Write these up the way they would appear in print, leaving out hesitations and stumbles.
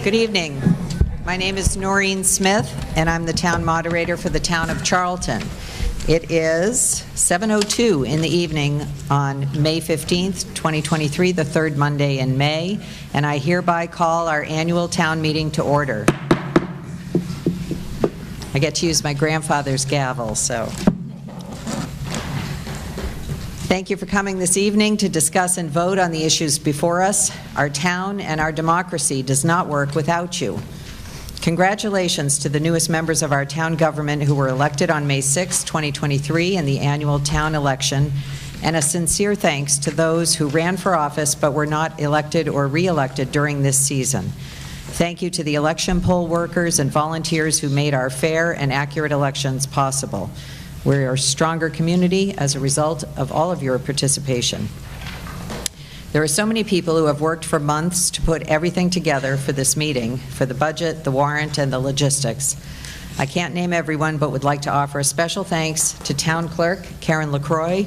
Good evening. My name is Noreen Smith, and I'm the town moderator for the town of Charlton. It is 7:02 in the evening on May 15th, 2023, the third Monday in May, and I hereby call our annual town meeting to order. I get to use my grandfather's gavel, so. Thank you for coming this evening to discuss and vote on the issues before us. Our town and our democracy does not work without you. Congratulations to the newest members of our town government who were elected on May 6, 2023 in the annual town election, and a sincere thanks to those who ran for office but were not elected or re-elected during this season. Thank you to the election poll workers and volunteers who made our fair and accurate elections possible. We're a stronger community as a result of all of your participation. There are so many people who have worked for months to put everything together for this meeting, for the budget, the warrant, and the logistics. I can't name everyone, but would like to offer a special thanks to Town Clerk Karen LaCroix,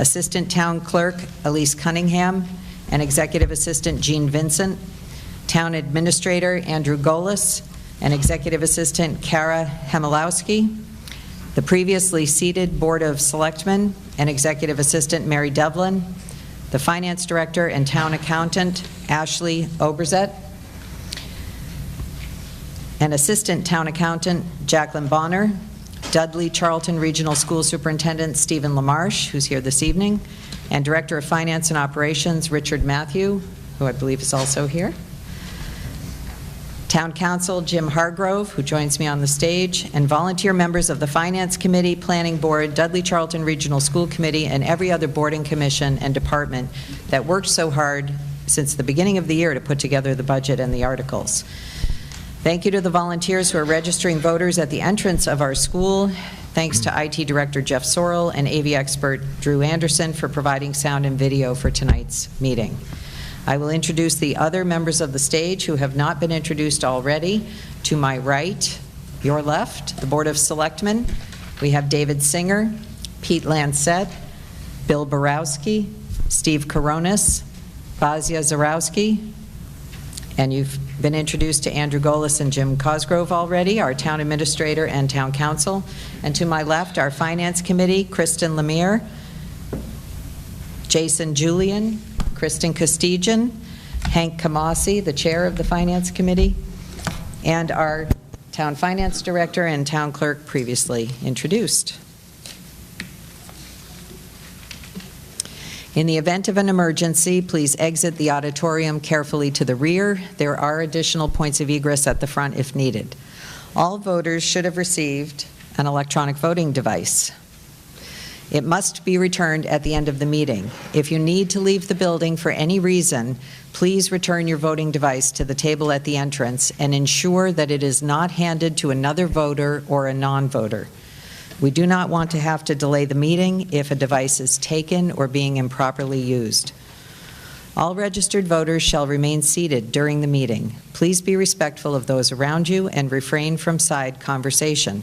Assistant Town Clerk Elise Cunningham, and Executive Assistant Jean Vincent, Town Administrator Andrew Golis, and Executive Assistant Kara Hemilowski, the previously seated Board of Selectmen and Executive Assistant Mary Devlin, the Finance Director and Town Accountant Ashley Oberzet, and Assistant Town Accountant Jacqueline Bonner, Dudley Charlton Regional School Superintendent Stephen LaMarche, who's here this evening, and Director of Finance and Operations Richard Matthew, who I believe is also here. Town Council Jim Hargrove, who joins me on the stage, and volunteer members of the Finance Committee, Planning Board, Dudley Charlton Regional School Committee, and every other board and commission and department that worked so hard since the beginning of the year to put together the budget and the articles. Thank you to the volunteers who are registering voters at the entrance of our school. Thanks to IT Director Jeff Sorrell and AV expert Drew Anderson for providing sound and video for tonight's meeting. I will introduce the other members of the stage who have not been introduced already. To my right, your left, the Board of Selectmen. We have David Singer, Pete Lancette, Bill Borowski, Steve Koronis, Bazia Zarowski, and you've been introduced to Andrew Golis and Jim Cosgrove already, our Town Administrator and Town Council. And to my left, our Finance Committee, Kristen Lemire, Jason Julian, Kristen Costigian, Hank Kamasi, the chair of the Finance Committee, and our Town Finance Director and Town Clerk previously introduced. In the event of an emergency, please exit the auditorium carefully to the rear. There are additional points of egress at the front if needed. All voters should have received an electronic voting device. It must be returned at the end of the meeting. If you need to leave the building for any reason, please return your voting device to the table at the entrance and ensure that it is not handed to another voter or a non-voter. We do not want to have to delay the meeting if a device is taken or being improperly used. All registered voters shall remain seated during the meeting. Please be respectful of those around you and refrain from side conversation.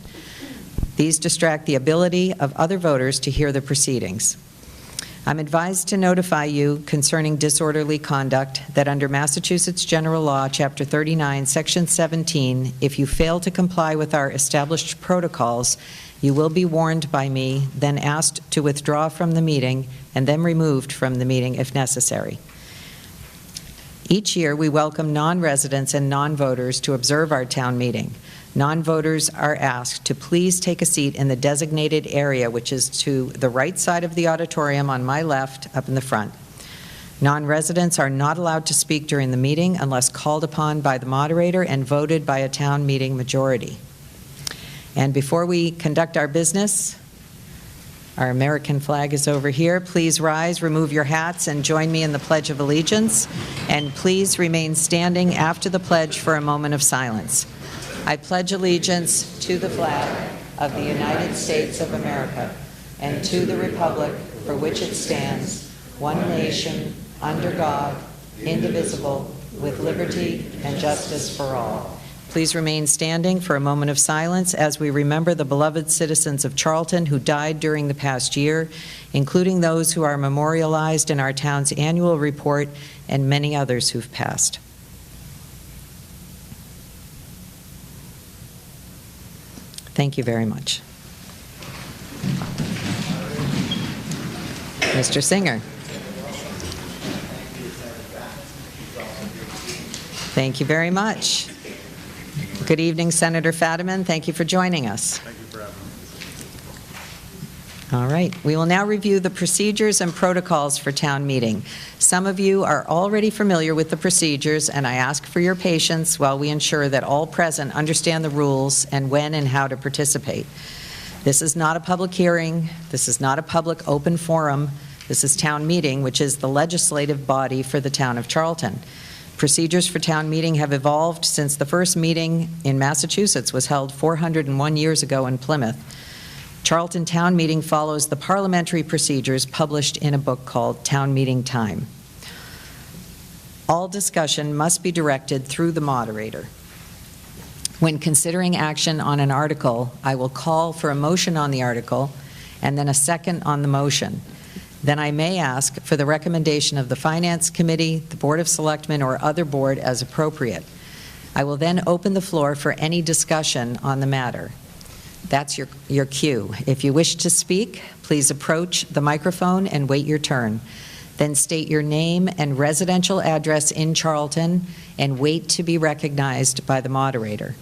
These distract the ability of other voters to hear the proceedings. I'm advised to notify you concerning disorderly conduct that under Massachusetts General Law, Chapter 39, Section 17, if you fail to comply with our established protocols, you will be warned by me, then asked to withdraw from the meeting, and then removed from the meeting if necessary. Each year, we welcome non-residents and non-voters to observe our town meeting. Non-voters are asked to please take a seat in the designated area, which is to the right side of the auditorium on my left, up in the front. Non-residents are not allowed to speak during the meeting unless called upon by the moderator and voted by a town meeting majority. And before we conduct our business, our American flag is over here. Please rise, remove your hats, and join me in the Pledge of Allegiance. And please remain standing after the pledge for a moment of silence. I pledge allegiance to the flag of the United States of America and to the republic for which it stands, one nation, under God, indivisible, with liberty and justice for all. Please remain standing for a moment of silence as we remember the beloved citizens of Charlton who died during the past year, including those who are memorialized in our town's annual report and many others who've passed. Thank you very much. Mr. Singer. Thank you very much. Good evening, Senator Fadiman. Thank you for joining us. Thank you for having me. All right. We will now review the procedures and protocols for town meeting. Some of you are already familiar with the procedures, and I ask for your patience while we ensure that all present understand the rules and when and how to participate. This is not a public hearing. This is not a public open forum. This is town meeting, which is the legislative body for the town of Charlton. Procedures for town meeting have evolved since the first meeting in Massachusetts was held 401 years ago in Plymouth. Charlton Town Meeting follows the parliamentary procedures published in a book called Town Meeting Time. All discussion must be directed through the moderator. When considering action on an article, I will call for a motion on the article and then a second on the motion. Then I may ask for the recommendation of the Finance Committee, the Board of Selectmen, or other board as appropriate. I will then open the floor for any discussion on the matter. That's your cue. If you wish to speak, please approach the microphone and wait your turn. Then state your name and residential address in Charlton and wait to be recognized by the moderator.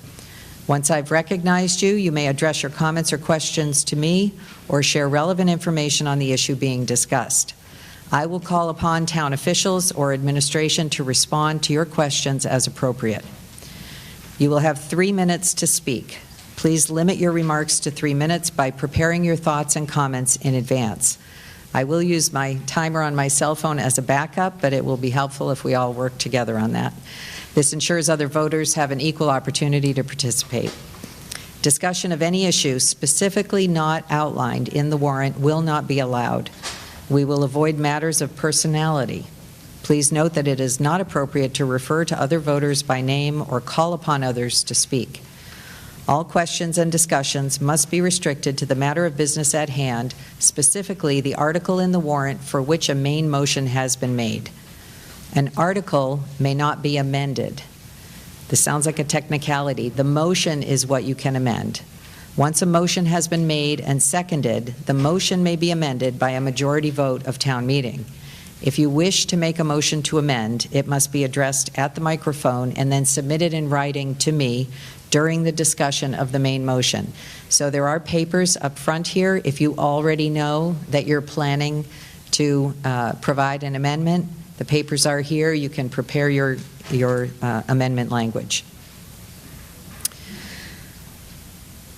Once I've recognized you, you may address your comments or questions to me or share relevant information on the issue being discussed. I will call upon town officials or administration to respond to your questions as appropriate. You will have 3 minutes to speak. Please limit your remarks to 3 minutes by preparing your thoughts and comments in advance. I will use my timer on my cell phone as a backup, but it will be helpful if we all work together on that. This ensures other voters have an equal opportunity to participate. Discussion of any issue specifically not outlined in the warrant will not be allowed. We will avoid matters of personality. Please note that it is not appropriate to refer to other voters by name or call upon others to speak. All questions and discussions must be restricted to the matter of business at hand, specifically the article in the warrant for which a main motion has been made. An article may not be amended. This sounds like a technicality. The motion is what you can amend. Once a motion has been made and seconded, the motion may be amended by a majority vote of town meeting. If you wish to make a motion to amend, it must be addressed at the microphone and then submitted in writing to me during the discussion of the main motion. So there are papers up front here. If you already know that you're planning to provide an amendment, the papers are here. You can prepare your amendment language.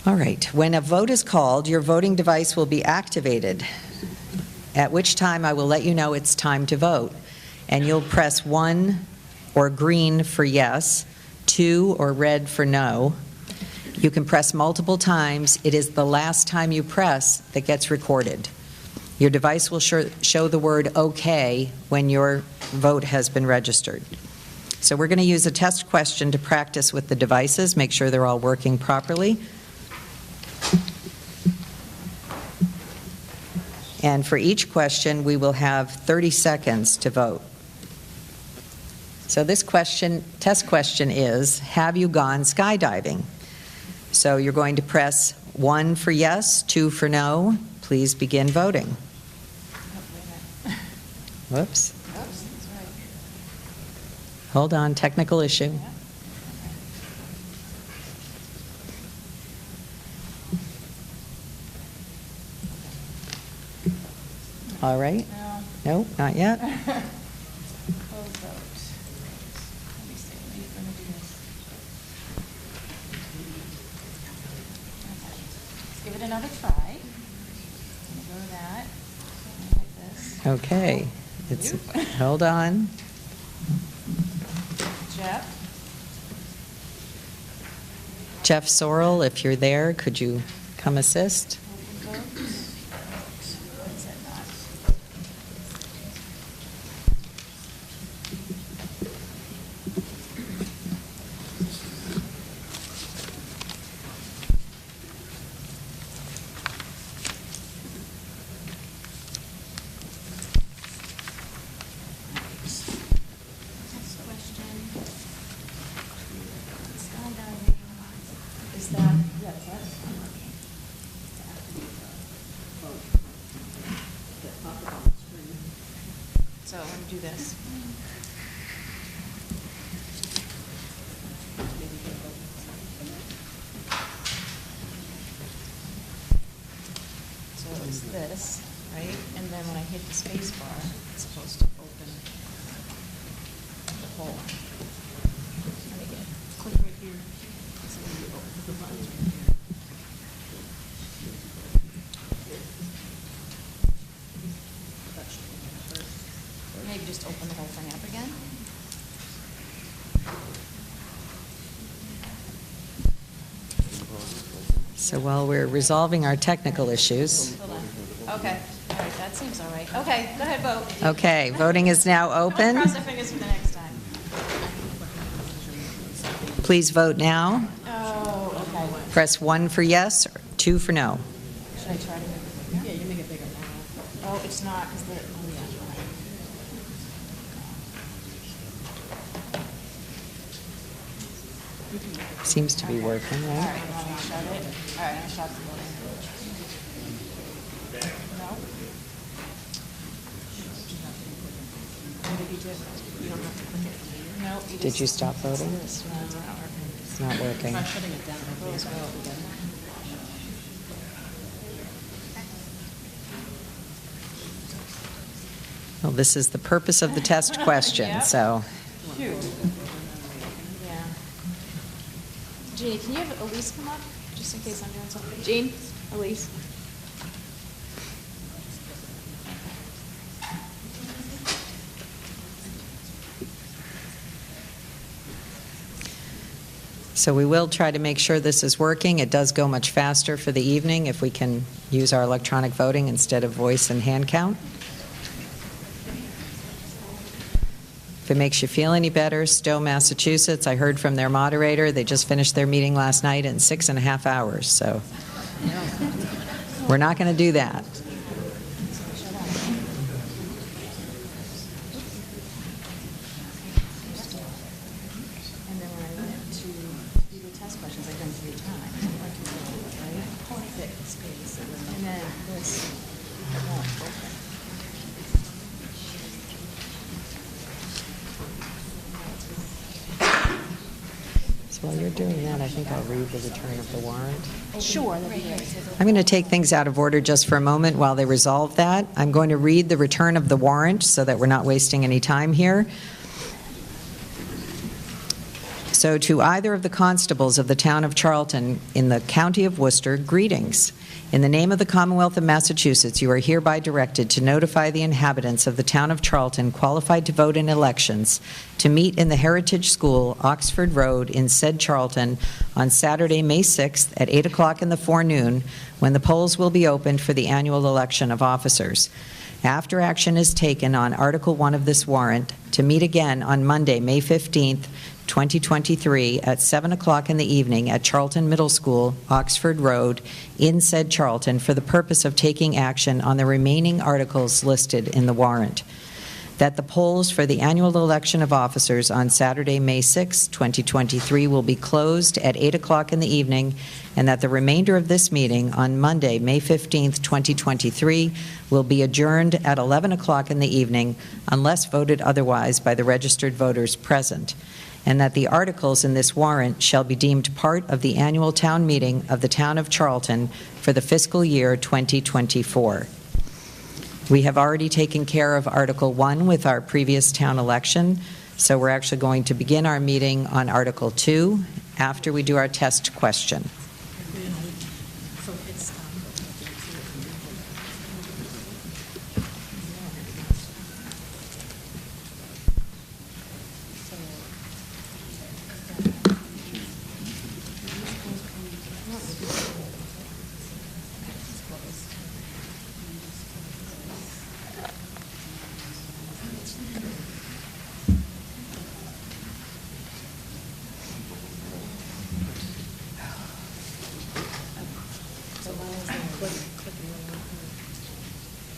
All right. When a vote is called, your voting device will be activated, at which time I will let you know it's time to vote. And you'll press 1 or green for yes, 2 or red for no. You can press multiple times. It is the last time you press that gets recorded. Your device will show the word OK when your vote has been registered. So we're going to use a test question to practice with the devices, make sure they're all working properly. And for each question, we will have 30 seconds to vote. So this test question is, have you gone skydiving? So you're going to press 1 for yes, 2 for no. Please begin voting. Whoops. Hold on, technical issue. All right. No, not yet. Close vote. Let me see. Let me do this. Let's give it another try. I'm going to go to that. Like this. Okay. Hold on. Jeff Sorrell, if you're there, could you come assist? Open vote. Is it not? Next question. Skydiving. Is that, yeah, that's So I'm going to do this. So it's this, right? And then when I hit the space bar, it's supposed to open the hole. Let me get, click right here. So when you open the button right here. Maybe just open the whole thing up again. So while we're resolving our technical issues, Hold on. Okay, all right, that seems all right. Okay, go ahead, vote. okay, voting is now We'll open. cross our fingers for the next time. Please vote now. Oh, okay. Press 1 for yes, or 2 for no. Should I try to make it bigger? Yeah, you make it bigger now. Oh, it's not, because the, oh, yeah, right. Seems to be working, All right? right, you want me to shut it? All right, I'm going to shut the voting. No? What did you do? You don't have to click it. No. Did you stop voting? No, it's not working. It's not working. Try shutting it down. Close vote. Well, this is the purpose of the test question, Yep. so. Shoot. Yeah. Jeannie, can you have Elise come up, just in case I'm doing something? Jean, Elise? So we will try to make sure this is working. It does go much faster for the evening if we can use our electronic voting instead of voice and hand count. If it makes you feel any better, Stowe, Massachusetts, I heard from their moderator, they just finished their meeting last night in 6.5 hours, so we're not going to do that. And then when I went to do the test questions, I've done 3 times. I went to right? Fit space. And then this won't open. So while you're doing that, I think I'll read the return of the warrant. Sure, that'd be great. I'm going to take things out of order just for a moment while they resolve that. I'm going to read the return of the warrant so that we're not wasting any time here. So to either of the constables of the town of Charlton in the county of Worcester, greetings. In the name of the Commonwealth of Massachusetts, you are hereby directed to notify the inhabitants of the town of Charlton qualified to vote in elections to meet in the Heritage School, Oxford Road, in said Charlton on Saturday, May 6th at 8 o'clock in the forenoon, when the polls will be opened for the annual election of officers. After action is taken on Article 1 of this warrant, to meet again on Monday, May 15th, 2023 at 7 o'clock in the evening at Charlton Middle School, Oxford Road, in said Charlton, for the purpose of taking action on the remaining articles listed in the warrant. That the polls for the annual election of officers on Saturday, May 6, 2023 will be closed at 8 o'clock in the evening, and that the remainder of this meeting on Monday, May 15, 2023 will be adjourned at 11 o'clock in the evening unless voted otherwise by the registered voters present, and that the articles in this warrant shall be deemed part of the annual town meeting of the town of Charlton for the fiscal year 2024. We have already taken care of Article 1 with our previous town election, so we're actually going to begin our meeting on Article 2 after we do our test question.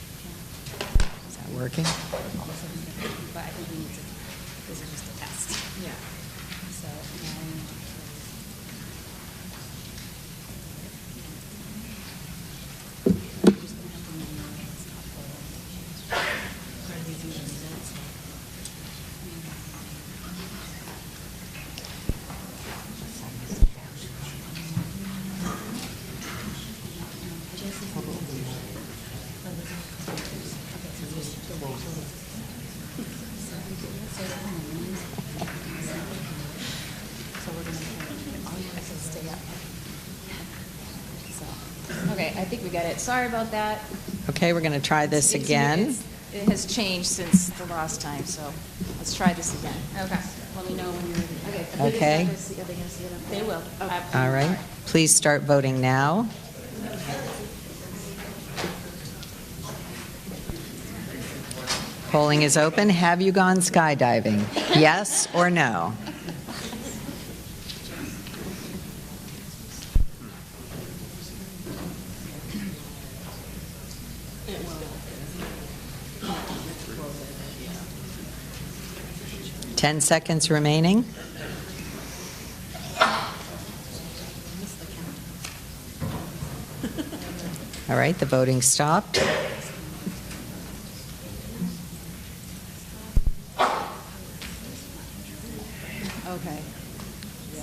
Is that working? But I think we need to, this is just a test. Yeah. So, Okay, I think we got it. Sorry about that. Okay, we're going to try this again. It has changed since the last time, so let's try this again. Okay, let me know when you're ready. Okay. Are they going to see it up there? They will. All right. Please start voting now. Polling is open. Have you gone skydiving? Yes or no? It will. 10 seconds remaining. All right, the voting stopped. Okay.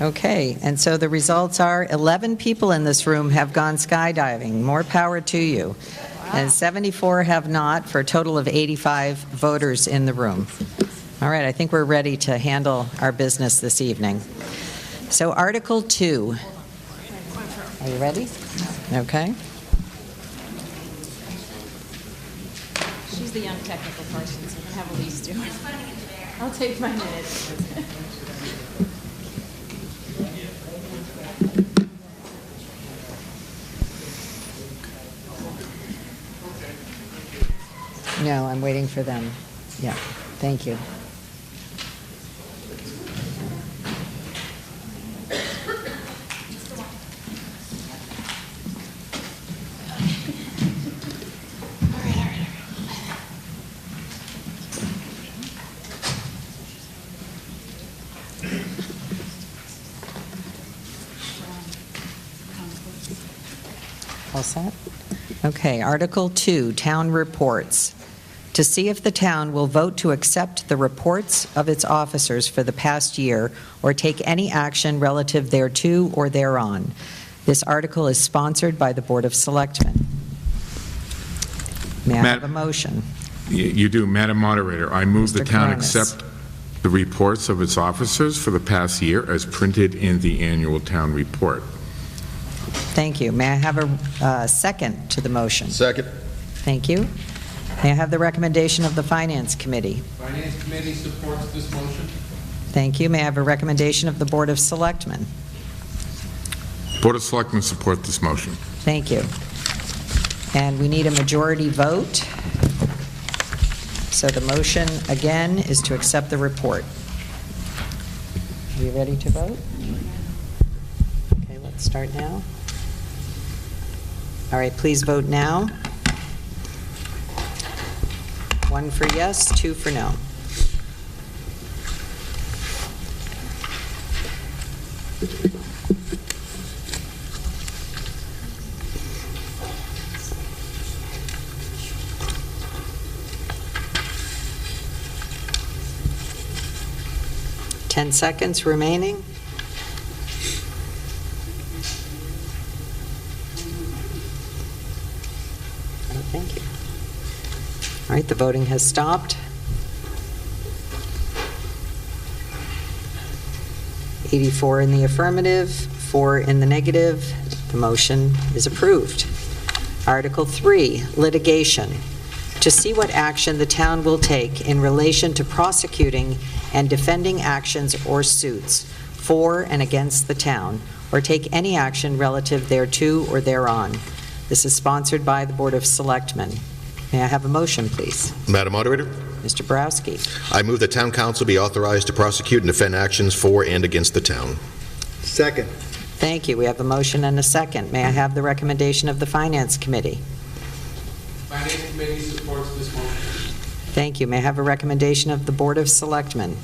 Okay, and so the results are 11 people in this room have gone skydiving. More power to you. And 74 have not, for a total of 85 voters in the room. All right, I think we're ready to handle our business this evening. So Article 2. Are you ready? Okay. She's the young technical person, so I'm going to have Elise do it. I'll take my minutes. No, I'm waiting for them. Yeah, thank you. All set? Okay, Article 2, Town Reports. To see if the town will vote to accept the reports of its officers for the past year or take any action relative thereto or thereon. This article is sponsored by the Board of Selectmen. May I have a motion? You do, Madam Moderator. I move the Mr. town Coronis. accept the reports of its officers for the past year as printed in the annual town report. Thank you. May I have a second to the motion? Second. Thank you. May I have the recommendation of the Finance Committee? Finance Committee supports this motion. Thank you. May I have a recommendation of the Board of Selectmen? Board of Selectmen support this motion. Thank you. And we need a majority vote. So the motion, again, is to accept the report. Are you ready to vote? Okay, let's start now. All right, please vote now. 1 for yes, 2 for no. Ten seconds remaining. Oh, thank you. All right, the voting has stopped. 84 in the affirmative, 4 in the negative. The motion is approved. Article 3, litigation. To see what action the town will take in relation to prosecuting and defending actions or suits for and against the town, or take any action relative thereto or thereon. This is sponsored by the Board of Selectmen. May I have a motion, please? Madam Moderator, Mr. Borowski. I move that town council be authorized to prosecute and defend actions for and against the town. Second. Thank you. We have a motion and a second. May I have the recommendation of the Finance Committee? Finance Committee supports this motion. Thank you. May I have a recommendation of the Board of Selectmen?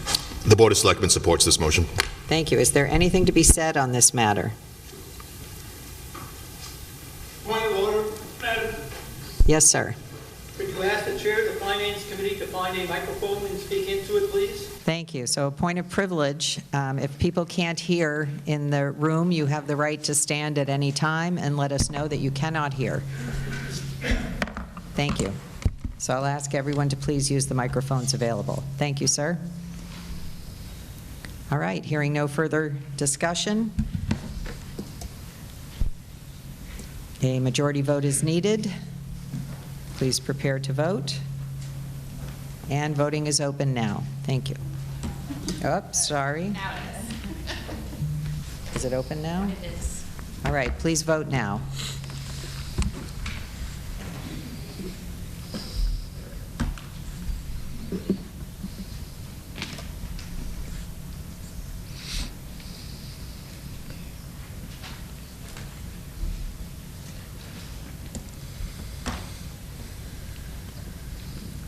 The Board of Selectmen supports this motion. Thank you. Is there anything to be said on this matter? Point of order, Madam. Yes, sir. Could you ask the chair of the Finance Committee to find a microphone and speak into it, please? Thank you. So a point of privilege, if people can't hear in the room, you have the right to stand at any time and let us know that you cannot hear. Thank you. So I'll ask everyone to please use the microphones available. Thank you, sir. All right, hearing no further discussion, a majority vote is needed. Please prepare to vote. And voting is open now. Thank you. Oops, sorry. Now it is. Is it open now? It is. All right, please vote now.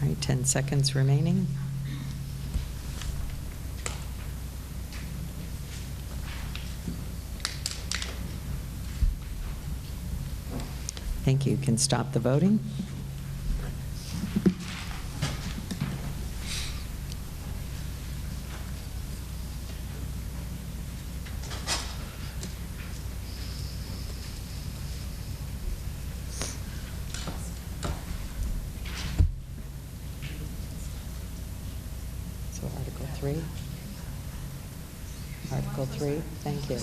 All right, 10 seconds remaining. Thank you. You can stop the voting. So Article 3. Article 3, thank you.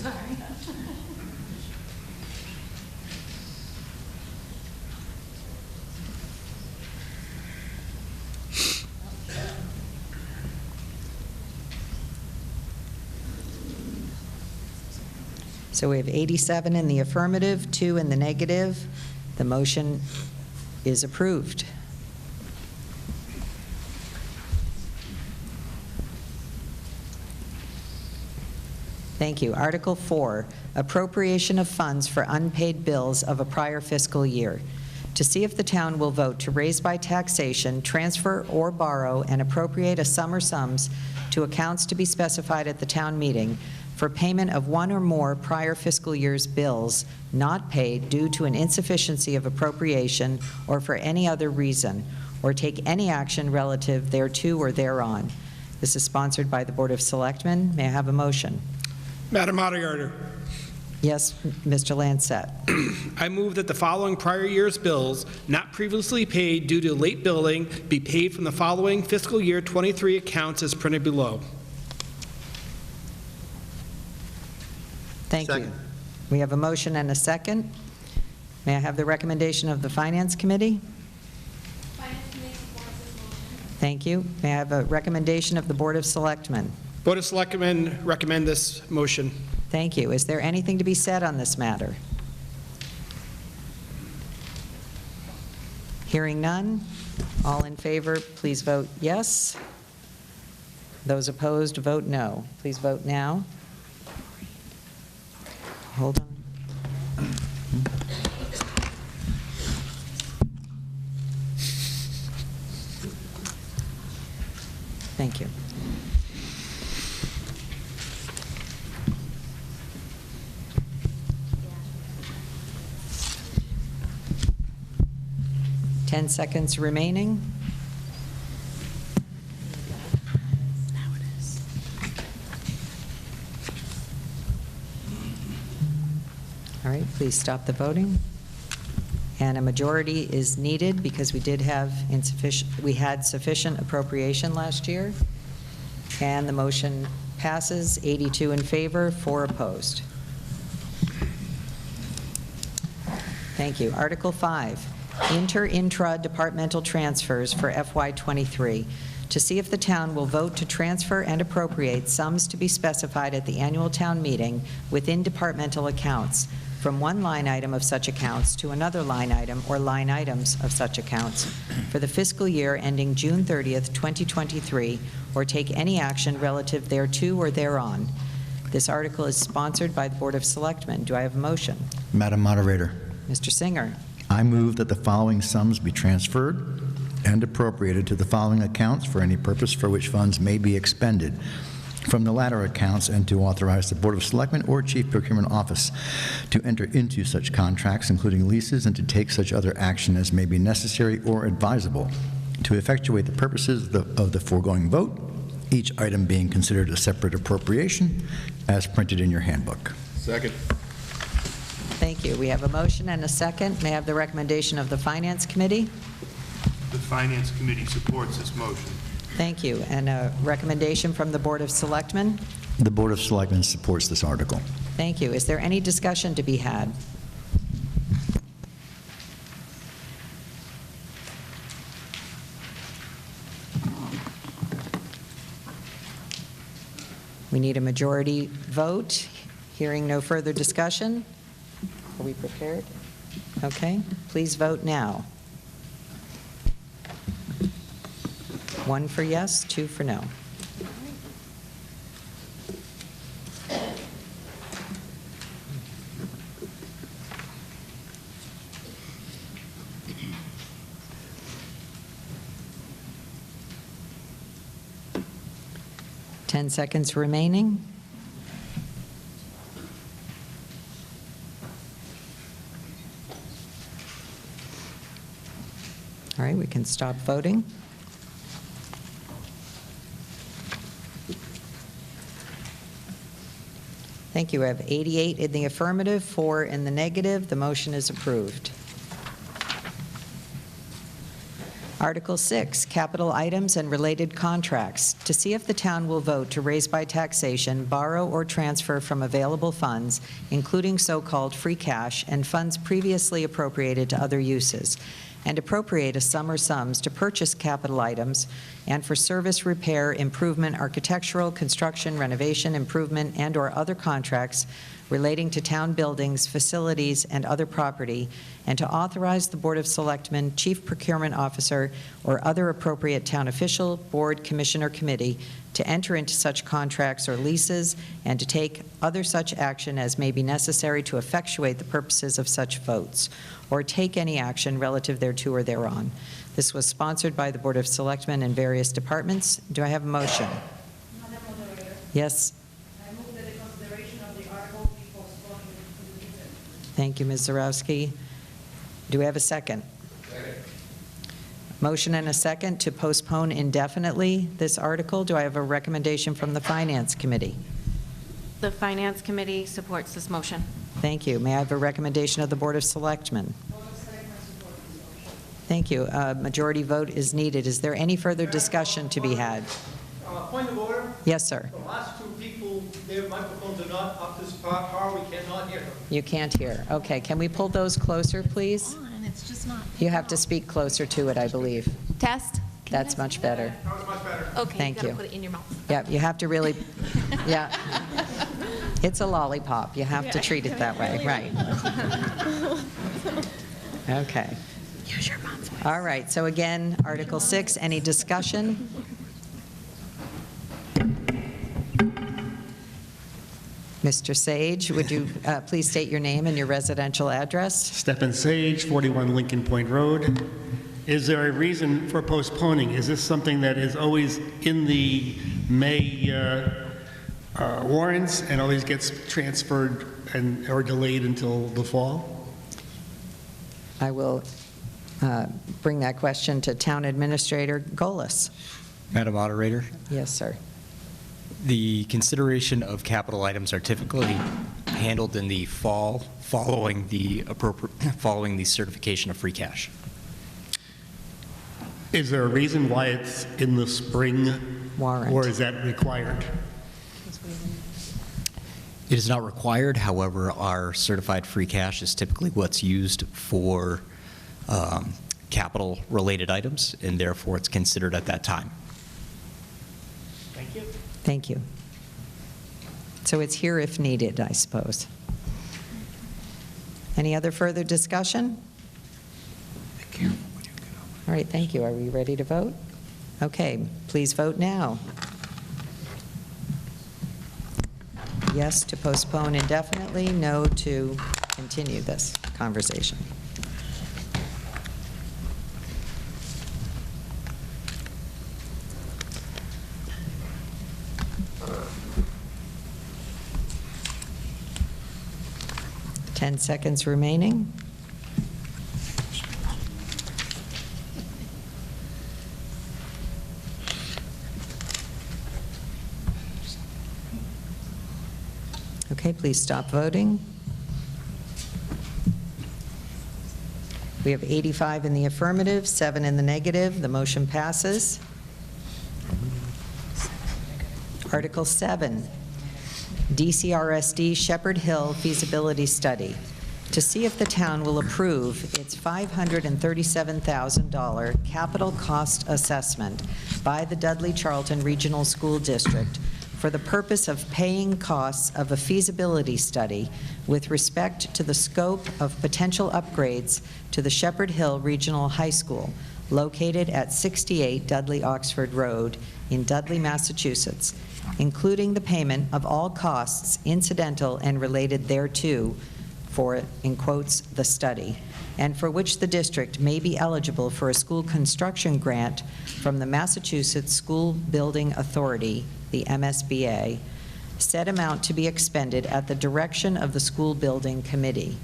So we have 87 in the affirmative, 2 in the negative. The motion is approved. Thank you. Article 4, appropriation of funds for unpaid bills of a prior fiscal year. To see if the town will vote to raise by taxation, transfer, or borrow and appropriate a sum or sums to accounts to be specified at the town meeting for payment of one or more prior fiscal year's bills not paid due to an insufficiency of appropriation or for any other reason, or take any action relative thereto or thereon. This is sponsored by the Board of Selectmen. May I have a motion? Madam Moderator, Yes, Mr. Lancet. I move that the following prior year's bills not previously paid due to late billing be paid from the following fiscal year 23 accounts as printed below. Thank you. Second. We have a motion and a second. May I have the recommendation of the Finance Committee? Finance Committee supports this motion. Thank you. May I have a recommendation of the Board of Selectmen? Board of Selectmen recommend this motion. Thank you. Is there anything to be said on this matter? Hearing none. All in favor, please vote yes. Those opposed, vote no. Please vote now. Hold on. Thank you. Yeah. 10 seconds remaining. Now it is. All right, please stop the voting. And a majority is needed because we had sufficient appropriation last year. And the motion passes, 82 in favor, 4 opposed. Thank you. Article 5, intra-departmental transfers for FY23. To see if the town will vote to transfer and appropriate sums to be specified at the annual town meeting within departmental accounts, from one line item of such accounts to another line item or line items of such accounts for the fiscal year ending June 30th, 2023, or take any action relative thereto or thereon. This article is sponsored by the Board of Selectmen. Do I have a motion? Madam Moderator, Mr. Singer. I move that the following sums be transferred and appropriated to the following accounts for any purpose for which funds may be expended from the latter accounts, and to authorize the Board of Selectmen or Chief Procurement Office to enter into such contracts, including leases, and to take such other action as may be necessary or advisable to effectuate the purposes of the foregoing vote, each item being considered a separate appropriation, as printed in your handbook. Second. Thank you. We have a motion and a second. May I have the recommendation of the Finance Committee? The Finance Committee supports this motion. Thank you. And a recommendation from the Board of Selectmen? The Board of Selectmen supports this article. Thank you. Is there any discussion to be had? We need a majority vote. Hearing no further discussion. Are we prepared? Okay. Please vote now. 1 for yes, 2 for no. Ten seconds remaining. All right, we can stop voting. Thank you. I have 88 in the affirmative, 4 in the negative. The motion is approved. Article 6, capital items and related contracts. To see if the town will vote to raise by taxation, borrow, or transfer from available funds, including so-called free cash and funds previously appropriated to other uses, and appropriate a sum or sums to purchase capital items and for service, repair, improvement, architectural, construction, renovation, improvement, and/or other contracts relating to town buildings, facilities, and other property, and to authorize the Board of Selectmen, Chief Procurement Officer, or other appropriate town official, board, commission, or committee to enter into such contracts or leases and to take other such action as may be necessary to effectuate the purposes of such votes, or take any action relative thereto or thereon. This was sponsored by the Board of Selectmen and various departments. Do I have a motion? Madam Moderator, Yes. I move that the consideration of the article be postponed indefinitely. Thank you, Ms. Zarowski. Do we have a second? Motion and a second to postpone indefinitely this article. Do I have a recommendation from the Finance Committee? The Finance Committee supports this motion. Thank you. May I have a recommendation of the Board of Selectmen? Thank you. A majority vote is needed. Is there any further discussion to be had? Point of order. Yes, sir. The last two people, their microphones are not up to par. We cannot hear them. You can't hear. Okay, can we pull those closer, please? It's just not. You have to speak closer to it, I believe. Test? That's much better. That was much better. Okay, Thank you you. gotta put it in your mouth. Yeah, you have to really, yeah. It's a lollipop. You have to treat it that way, right? Okay. Use your mom's voice. All right, so again, Article 6, any discussion? Mr. Sage, would you please state your name and your residential address? Stephen Sage, 41 Lincoln Point Road. Is there a reason for postponing? Is this something that is always in the May warrants and always gets transferred or delayed until the fall? I will bring that question to Town Administrator Golis. Madam Moderator, Yes, sir. the consideration of capital items are typically handled in the fall following the certification of free cash. Is there a reason why it's in the spring? Warrant. Or is that required? It is not required, however, our certified free cash is typically what's used for capital-related items, and therefore it's considered at that time. Thank you. Thank you. So it's here if needed, I suppose. Any other further discussion? All right, thank you. Are we ready to vote? Okay, please vote now. Yes to postpone indefinitely, no to continue this conversation. Ten seconds remaining. Okay, please stop voting. We have 85 in the affirmative, 7 in the negative. The motion passes. Article 7, DCRSD Shepherd Hill Feasibility Study. To see if the town will approve its $537,000 capital cost assessment by the Dudley Charlton Regional School District for the purpose of paying costs of a feasibility study with respect to the scope of potential upgrades to the Shepherd Hill Regional High School, located at 68 Dudley Oxford Road in Dudley, Massachusetts, including the payment of all costs incidental and related thereto for, in quotes, the study, and for which the district may be eligible for a school construction grant from the Massachusetts School Building Authority, the MSBA, said amount to be expended at the direction of the School Building Committee.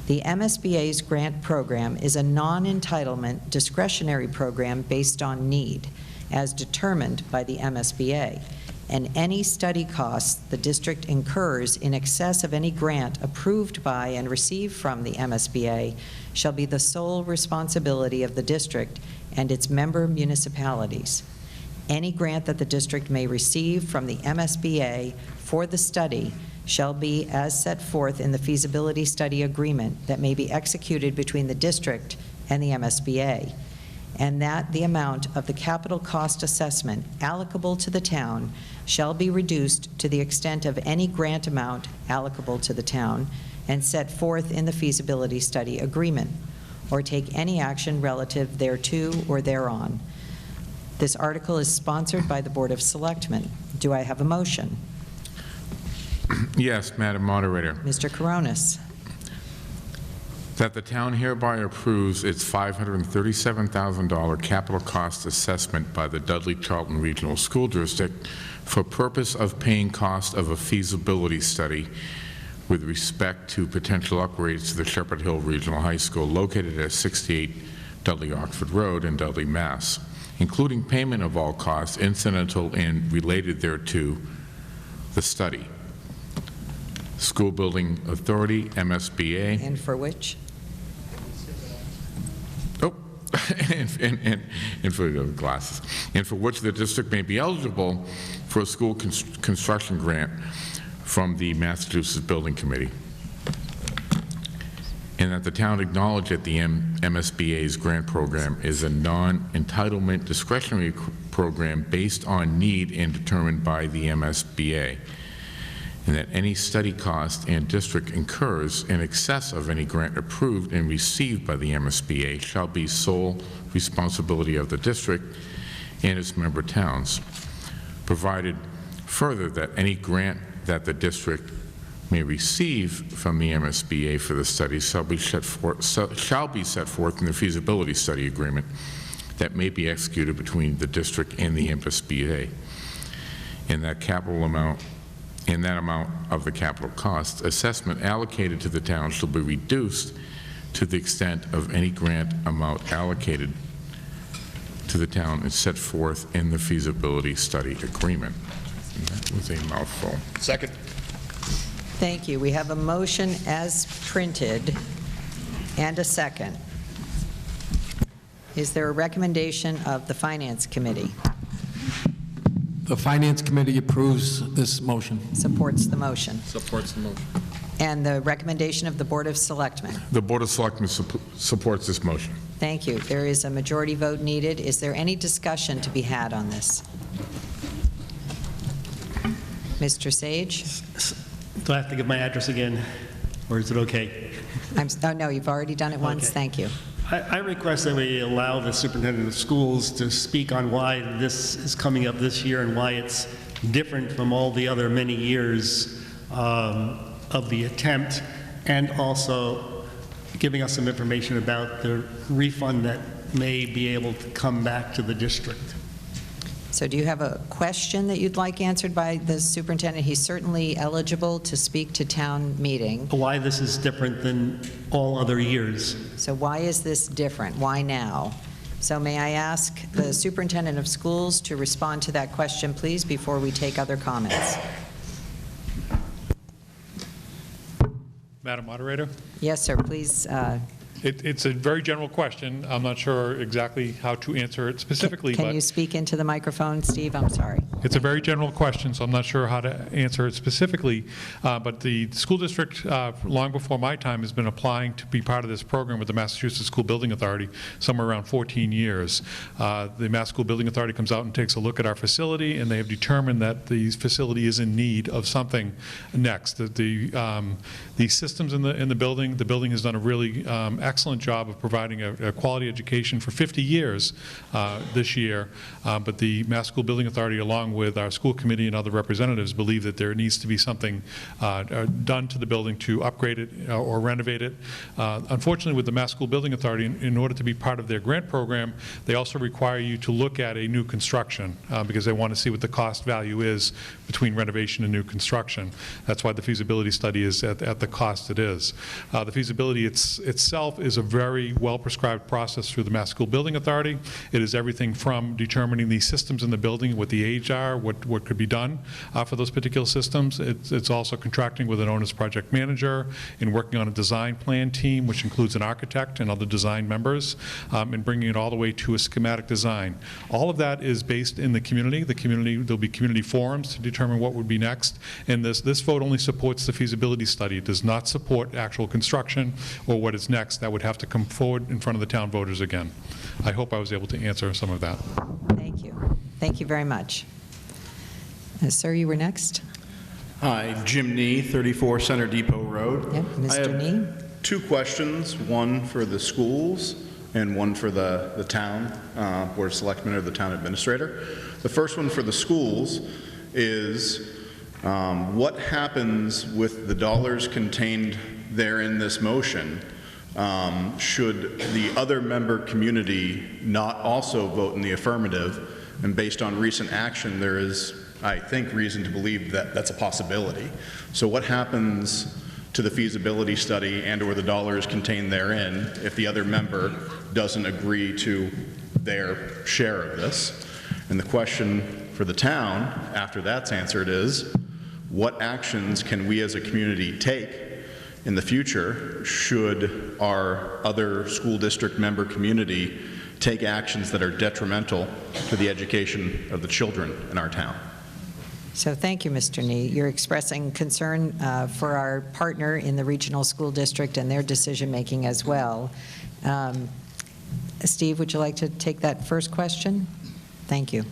The MSBA's grant program is a non-entitlement discretionary program based on need, as determined by the MSBA, and any study costs the district incurs in excess of any grant approved by and received from the MSBA shall be the sole responsibility of the district and its member municipalities. Any grant that the district may receive from the MSBA for the study shall be as set forth in the feasibility study agreement that may be executed between the district and the MSBA, and that the amount of the capital cost assessment allocable to the town shall be reduced to the extent of any grant amount allocable to the town and set forth in the feasibility study agreement, or take any action relative thereto or thereon. This article is sponsored by the Board of Selectmen. Do I have a motion? Yes, Madam Moderator. Mr. Coronis. That the town hereby approves its $537,000 capital cost assessment by the Dudley Charlton Regional School District for purpose of paying cost of a feasibility study with respect to potential upgrades to the Shepherd Hill Regional High School located at 68 Dudley Oxford Road in Dudley, Mass., including payment of all costs incidental and related thereto, the study. School Building Authority, MSBA. And for which? Oh, and for the glasses. And for which the district may be eligible for a school construction grant from the Massachusetts Building Committee. And that the town acknowledge that the MSBA's grant program is a non-entitlement discretionary program based on need and determined by the MSBA. And that any study cost and district incurs in excess of any grant approved and received by the MSBA shall be sole responsibility of the district and its member towns, provided further that any grant that the district may receive from the MSBA for the study shall be set forth in the feasibility study agreement that may be executed between the district and the MSBA, and that that amount of the capital cost assessment allocated to the town shall be reduced to the extent of any grant amount allocated to the town and set forth in the feasibility study agreement. And that was a mouthful. Second. Thank you. We have a motion as printed and a second. Is there a recommendation of the Finance Committee? The Finance Committee approves this motion. Supports the motion. Supports the motion. And the recommendation of the Board of Selectmen? The Board of Selectmen supports this motion. Thank you. There is a majority vote needed. Is there any discussion to be had on this? Mr. Sage? Do I have to give my address again, or is it okay? Oh, no, you've already done it once. Okay. Thank you. I request that we allow the superintendent of schools to speak on why this is coming up this year and why it's different from all the other many years of the attempt, and also giving us some information about the refund that may be able to come back to the district. So do you have a question that you'd like answered by the superintendent? He's certainly eligible to speak to town meeting. Why this is different than all other years. So why is this different? Why now? So may I ask the superintendent of schools to respond to that question, please, before we take other comments? Madam Moderator? Yes, sir, please. It's a very general question. I'm not sure exactly how to answer it specifically, Can but you speak into the microphone, Steve? I'm sorry. it's a very general question, so I'm not sure how to answer it specifically. But the school district, long before my time, has been applying to be part of this program with the Massachusetts School Building Authority somewhere around 14 years. The Mass School Building Authority comes out and takes a look at our facility, and they have determined that the facility is in need of something next. The systems in the building has done a really excellent job of providing a quality education for 50 years this year, but the Mass School Building Authority, along with our school committee and other representatives, believe that there needs to be something done to the building to upgrade it or renovate it. Unfortunately, with the Mass School Building Authority, in order to be part of their grant program, they also require you to look at a new construction because they want to see what the cost value is between renovation and new construction. That's why the feasibility study is at the cost it is. The feasibility itself is a very well-prescribed process through the Mass School Building Authority. It is everything from determining the systems in the building, what the age are, what could be done for those particular systems. It's also contracting with an owner's project manager and working on a design plan team, which includes an architect and other design members, and bringing it all the way to a schematic design. All of that is based in the community. There'll be community forums to determine what would be next, and this vote only supports the feasibility study. It does not support actual construction or what is next. That would have to come forward in front of the town voters again. I hope I was able to answer some of that. Thank you. Thank you very much. Sir, you were next. Hi, Jim Nee, 34 Center Depot Road. Yep, Mr. Nee. Two questions, one for the schools and one for the town Board of Selectmen or the town administrator. The first one for the schools is what happens with the dollars contained there in this motion should the other member community not also vote in the affirmative? And based on recent action, there is, I think, reason to believe that that's a possibility. So what happens to the feasibility study and or the dollars contained therein if the other member doesn't agree to their share of this? And the question for the town, after that's answered, is what actions can we as a community take in the future should our other school district member community take actions that are detrimental to the education of the children in our town? So thank you, Mr. Nee. You're expressing concern for our partner in the regional school district and their decision-making as well. Steve, would you like to take that first question? Thank you.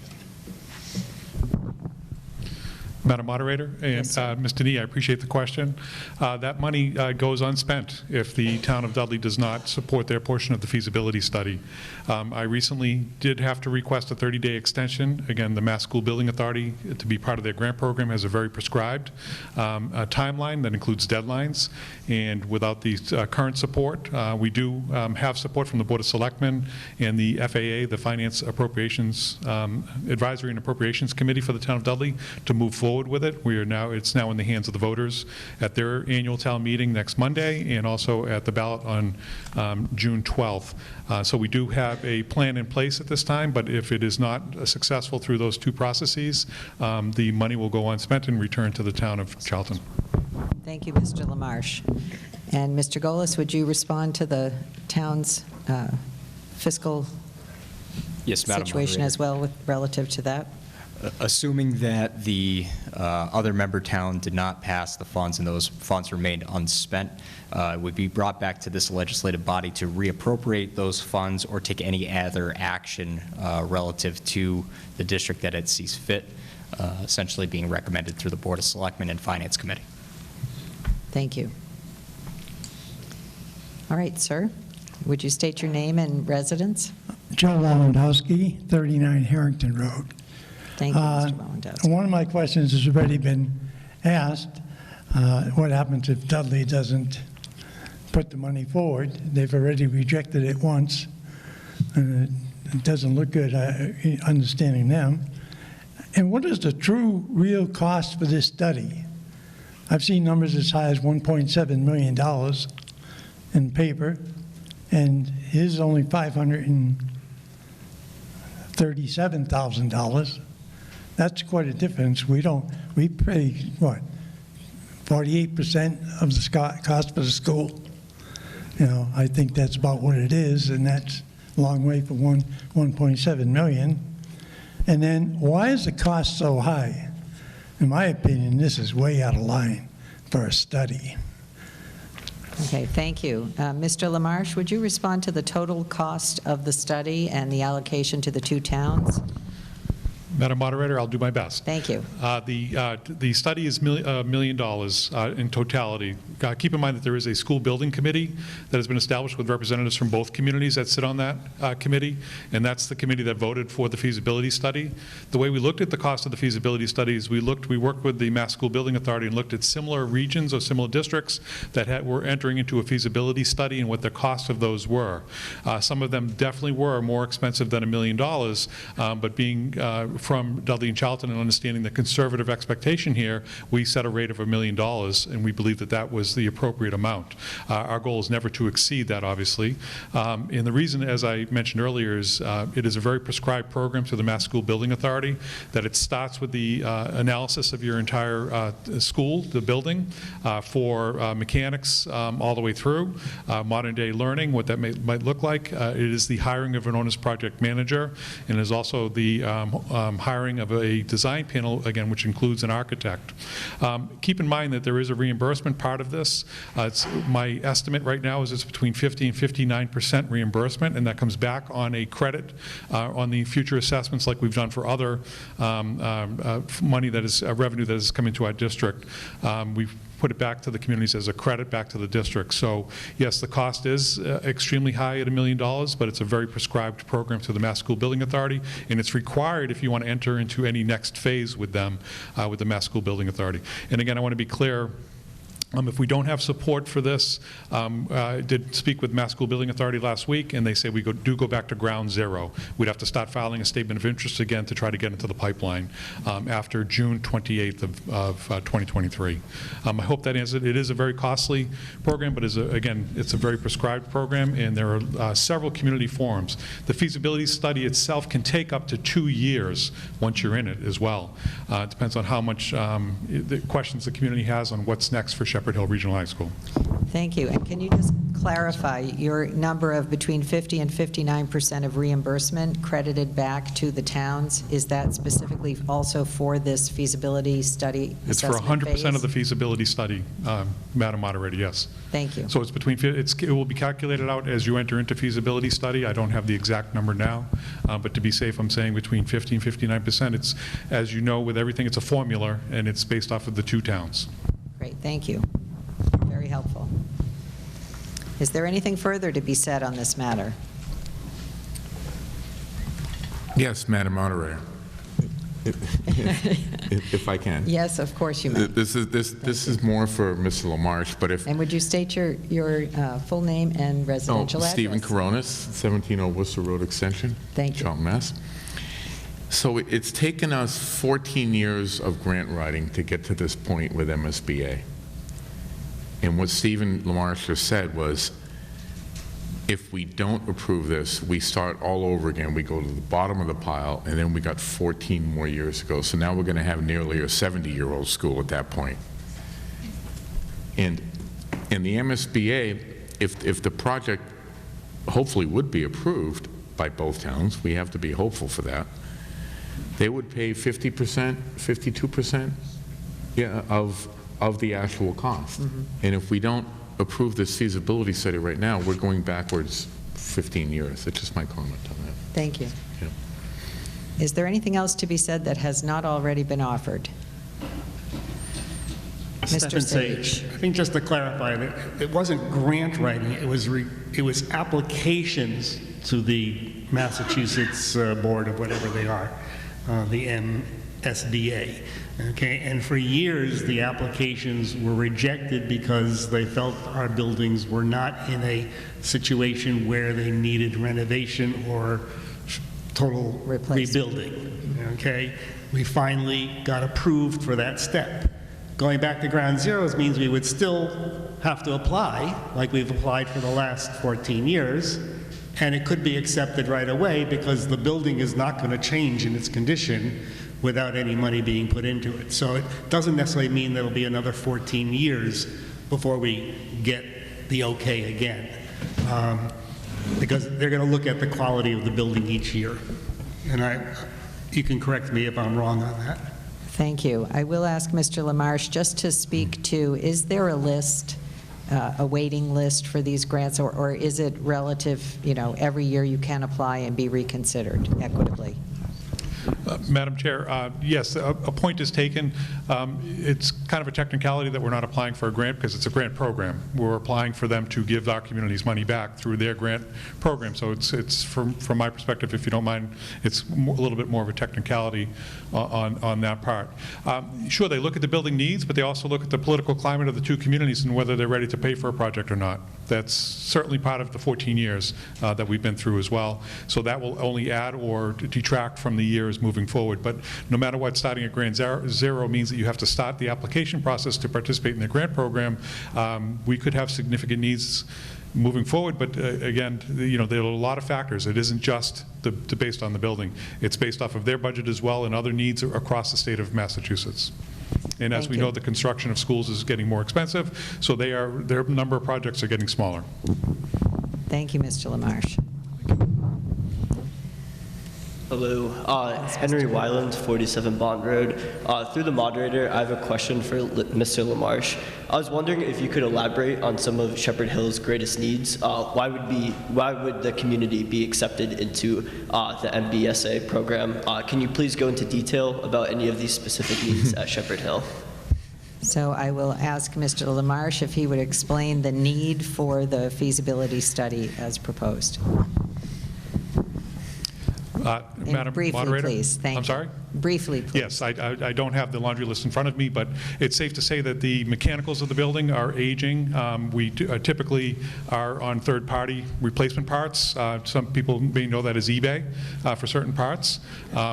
Madam Moderator, and Mr. Nee, I appreciate the question. That money goes unspent if the town of Dudley does not support their portion of the feasibility study. I recently did have to request a 30-day extension. Again, the Mass School Building Authority, to be part of their grant program, has a very prescribed timeline that includes deadlines. And without the current support, we do have support from the Board of Selectmen and the FAA, the Finance Appropriations Advisory and Appropriations Committee for the town of Dudley, to move forward with it. It's now in the hands of the voters at their annual town meeting next Monday and also at the ballot on June 12th. So we do have a plan in place at this time, but if it is not successful through those two processes, the money will go unspent and return to the town of Charlton. Thank you, Mr. LaMarche. And Mr. Golis, would you respond to the town's fiscal Yes, Madam situation Moderator. as well relative to that? Assuming that the other member town did not pass the funds and those funds remained unspent, it would be brought back to this legislative body to reappropriate those funds or take any other action relative to the district that it sees fit, essentially being recommended through the Board of Selectmen and Finance Committee. Thank you. All right, sir. Would you state your name and residence? Joe Walendowski, 39 Harrington Road. Thank you, Mr. Walendowski. One of my questions has already been asked. What happens if Dudley doesn't put the money forward? They've already rejected it once, and it doesn't look good, understanding them. And what is the true, real cost for this study? I've seen numbers as high as $1.7 million in paper, and his only $537,000. That's quite a difference. We pay, what, 48% of the cost for the school. You know, I think that's about what it is, and that's a long way for 1.7 million. And then, why is the cost so high? In my opinion, this is way out of line for a study. Okay, thank you. Mr. LaMarche, would you respond to the total cost of the study and the allocation to the two towns? Madam Moderator, I'll do my best. Thank you. The study is $1 million in totality. Keep in mind that there is a school building committee that has been established with representatives from both communities that sit on that committee, and that's the committee that voted for the feasibility study. The way we looked at the cost of the feasibility study is we worked with the Mass School Building Authority and looked at similar regions or similar districts that were entering into a feasibility study and what the cost of those were. Some of them definitely were more expensive than $1 million, but being from Dudley and Charlton and understanding the conservative expectation here, we set a rate of $1 million, and we believe that that was the appropriate amount. Our goal is never to exceed that, obviously. And the reason, as I mentioned earlier, is it is a very prescribed program through the Mass School Building Authority, that it starts with the analysis of your entire school, the building, for mechanics all the way through, modern day learning, what that might look like. It is the hiring of an owner's project manager, and is also the hiring of a design panel, again, which includes an architect. Keep in mind that there is a reimbursement part of this. My estimate right now is it's between 50 and 59% reimbursement, and that comes back on a credit on the future assessments like we've done for other money that is revenue that has come into our district. We've put it back to the communities as a credit back to the district. So yes, the cost is extremely high at $1 million, but it's a very prescribed program through the Mass School Building Authority, and it's required if you want to enter into any next phase with them, with the Mass School Building Authority. And again, I want to be clear, if we don't have support for this, I did speak with Mass School Building Authority last week, and they say we do go back to ground zero. We'd have to start filing a statement of interest again to try to get into the pipeline after June 28th of 2023. I hope that answered. It is a very costly program, but again, it's a very prescribed program, and there are several community forums. The feasibility study itself can take up to 2 years once you're in it as well. It depends on how much the questions the community has on what's next for Shepherd Hill Regional High School. Thank you. And can you just clarify your number of between 50 and 59% of reimbursement credited back to the towns? Is that specifically also for this feasibility study? It's for 100% of the feasibility study, Madam Moderator, yes. Thank you. So it's between, it will be calculated out as you enter into feasibility study. I don't have the exact number now, but to be safe, I'm saying between 50 and 59%. It's, as you know, with everything, it's a formula, and it's based off of the two towns. Great, thank you. Very helpful. Is there anything further to be said on this matter? Yes, Madam Moderator. If I can. Yes, of course you may. This is more for Mr. LaMarche, but if... And would you state your full name and residential address? Stephen Coronis, 17 Worcester Road Extension. Thank you. Charlton, Mass. So it's taken us 14 years of grant writing to get to this point with MSBA. And what Stephen LaMarche just said was, if we don't approve this, we start all over again. We go to the bottom of the pile, and then we got 14 more years to go. So now we're going to have nearly a 70-year-old school at that point. And in the MSBA, if the project hopefully would be approved by both towns, we have to be hopeful for that, they would pay 50%, 52%, yeah, of the actual cost. And if we don't approve this feasibility study right now, we're going backwards 15 years. That's just my comment on that. Thank you. Yeah. Is there anything else to be said that has not already been offered? Mr. Sage. I think just to clarify, that it wasn't grant writing, it was applications to the Massachusetts Board of whatever they are, the MSBA. Okay, and for years the applications were rejected because they felt our buildings were not in a situation where they needed renovation or total rebuilding. Okay, we finally got approved for that step. Going back to ground zeros means we would still have to apply, like we've applied for the last 14 years, and it could be accepted right away because the building is not going to change in its condition without any money being put into it. So it doesn't necessarily mean there'll be another 14 years before we get the okay again. Because they're going to look at the quality of the building each year. And you can correct me if I'm wrong on that. Thank you. I will ask Mr. Lamarche just to speak to, is there a list, a waiting list for these grants, or is it relative, every year you can apply and be reconsidered equitably? Madam Chair, yes, a point is taken. It's kind of a technicality that we're not applying for a grant because it's a grant program. We're applying for them to give our communities money back through their grant program. So it's from my perspective, if you don't mind, it's a little bit more of a technicality on that part. Sure, they look at the building needs, but they also look at the political climate of the two communities and whether they're ready to pay for a project or not. That's certainly part of the 14 years that we've been through as well. So that will only add or detract from the years moving forward. But no matter what, starting at grant zero means that you have to start the application process to participate in the grant program. We could have significant needs moving forward, but again, there are a lot of factors. It isn't just based on the building. It's based off of their budget as well and other needs across the state of Massachusetts. And as we know, the construction of schools is getting more expensive, so their number of projects are getting smaller. Thank you, Mr. Lamarche. Hello, Henry Wyland, 47 Bond Road. Through the moderator, I have a question for Mr. Lamarche. I was wondering if you could elaborate on some of Shepherd Hill's greatest needs. Why would the community be accepted into the MBSA program? Can you please go into detail about any of these specific needs at Shepherd Hill? So I will ask Mr. Lamarche if he would explain the need for the feasibility study as proposed. Madam briefly, Moderator? please. Thank I'm you. sorry? Briefly, please. Yes, I don't have the laundry list in front of me, but it's safe to say that the mechanicals of the building are aging. We typically are on third-party replacement parts. Some people may know that as eBay for certain parts.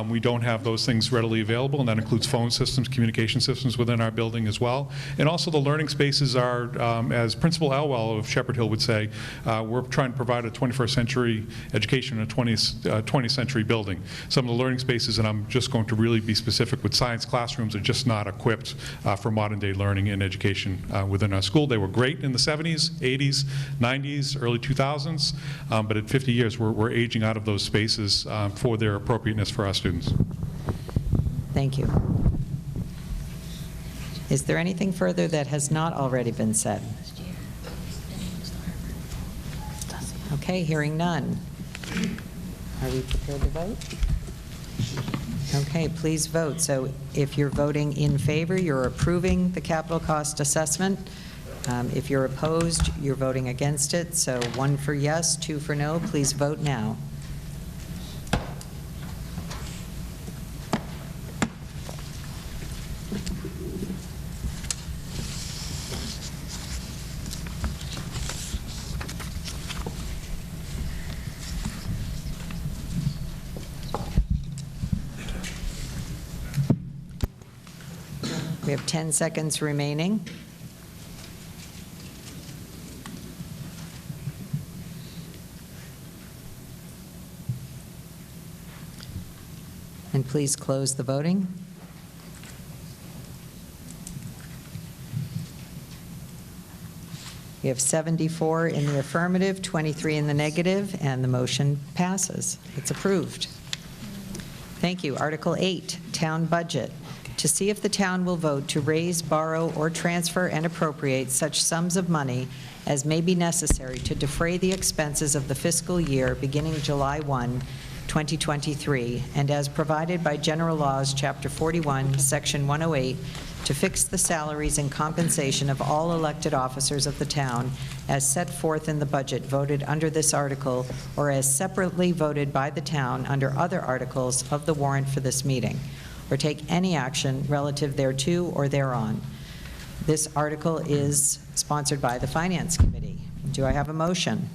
We don't have those things readily available, and that includes phone systems, communication systems within our building as well. And also the learning spaces are, as Principal Elwell of Shepherd Hill would say, we're trying to provide a 21st century education in a 20th century building. Some of the learning spaces, and I'm just going to really be specific with science classrooms, are just not equipped for modern day learning and education within our school. They were great in the 70s, 80s, 90s, early 2000s, but at 50 years we're aging out of those spaces for their appropriateness for our students. Thank you. Is there anything further that has not already been said? Okay, hearing none. Are we prepared to vote? Okay, please vote. So if you're voting in favor, you're approving the capital cost assessment. If you're opposed, you're voting against it. So 1 for yes, 2 for no. Please vote now. We have 10 seconds remaining. And please close the voting. We have 74 in the affirmative, 23 in the negative, and the motion passes. It's approved. Thank you. Article 8, Town Budget. To see if the town will vote to raise, borrow, or transfer and appropriate such sums of money as may be necessary to defray the expenses of the fiscal year beginning July 1, 2023, and as provided by General Laws, Chapter 41, Section 108, to fix the salaries and compensation of all elected officers of the town as set forth in the budget voted under this article or as separately voted by the town under other articles of the warrant for this meeting, or take any action relative thereto or thereon. This article is sponsored by the Finance Committee. Do I have a motion?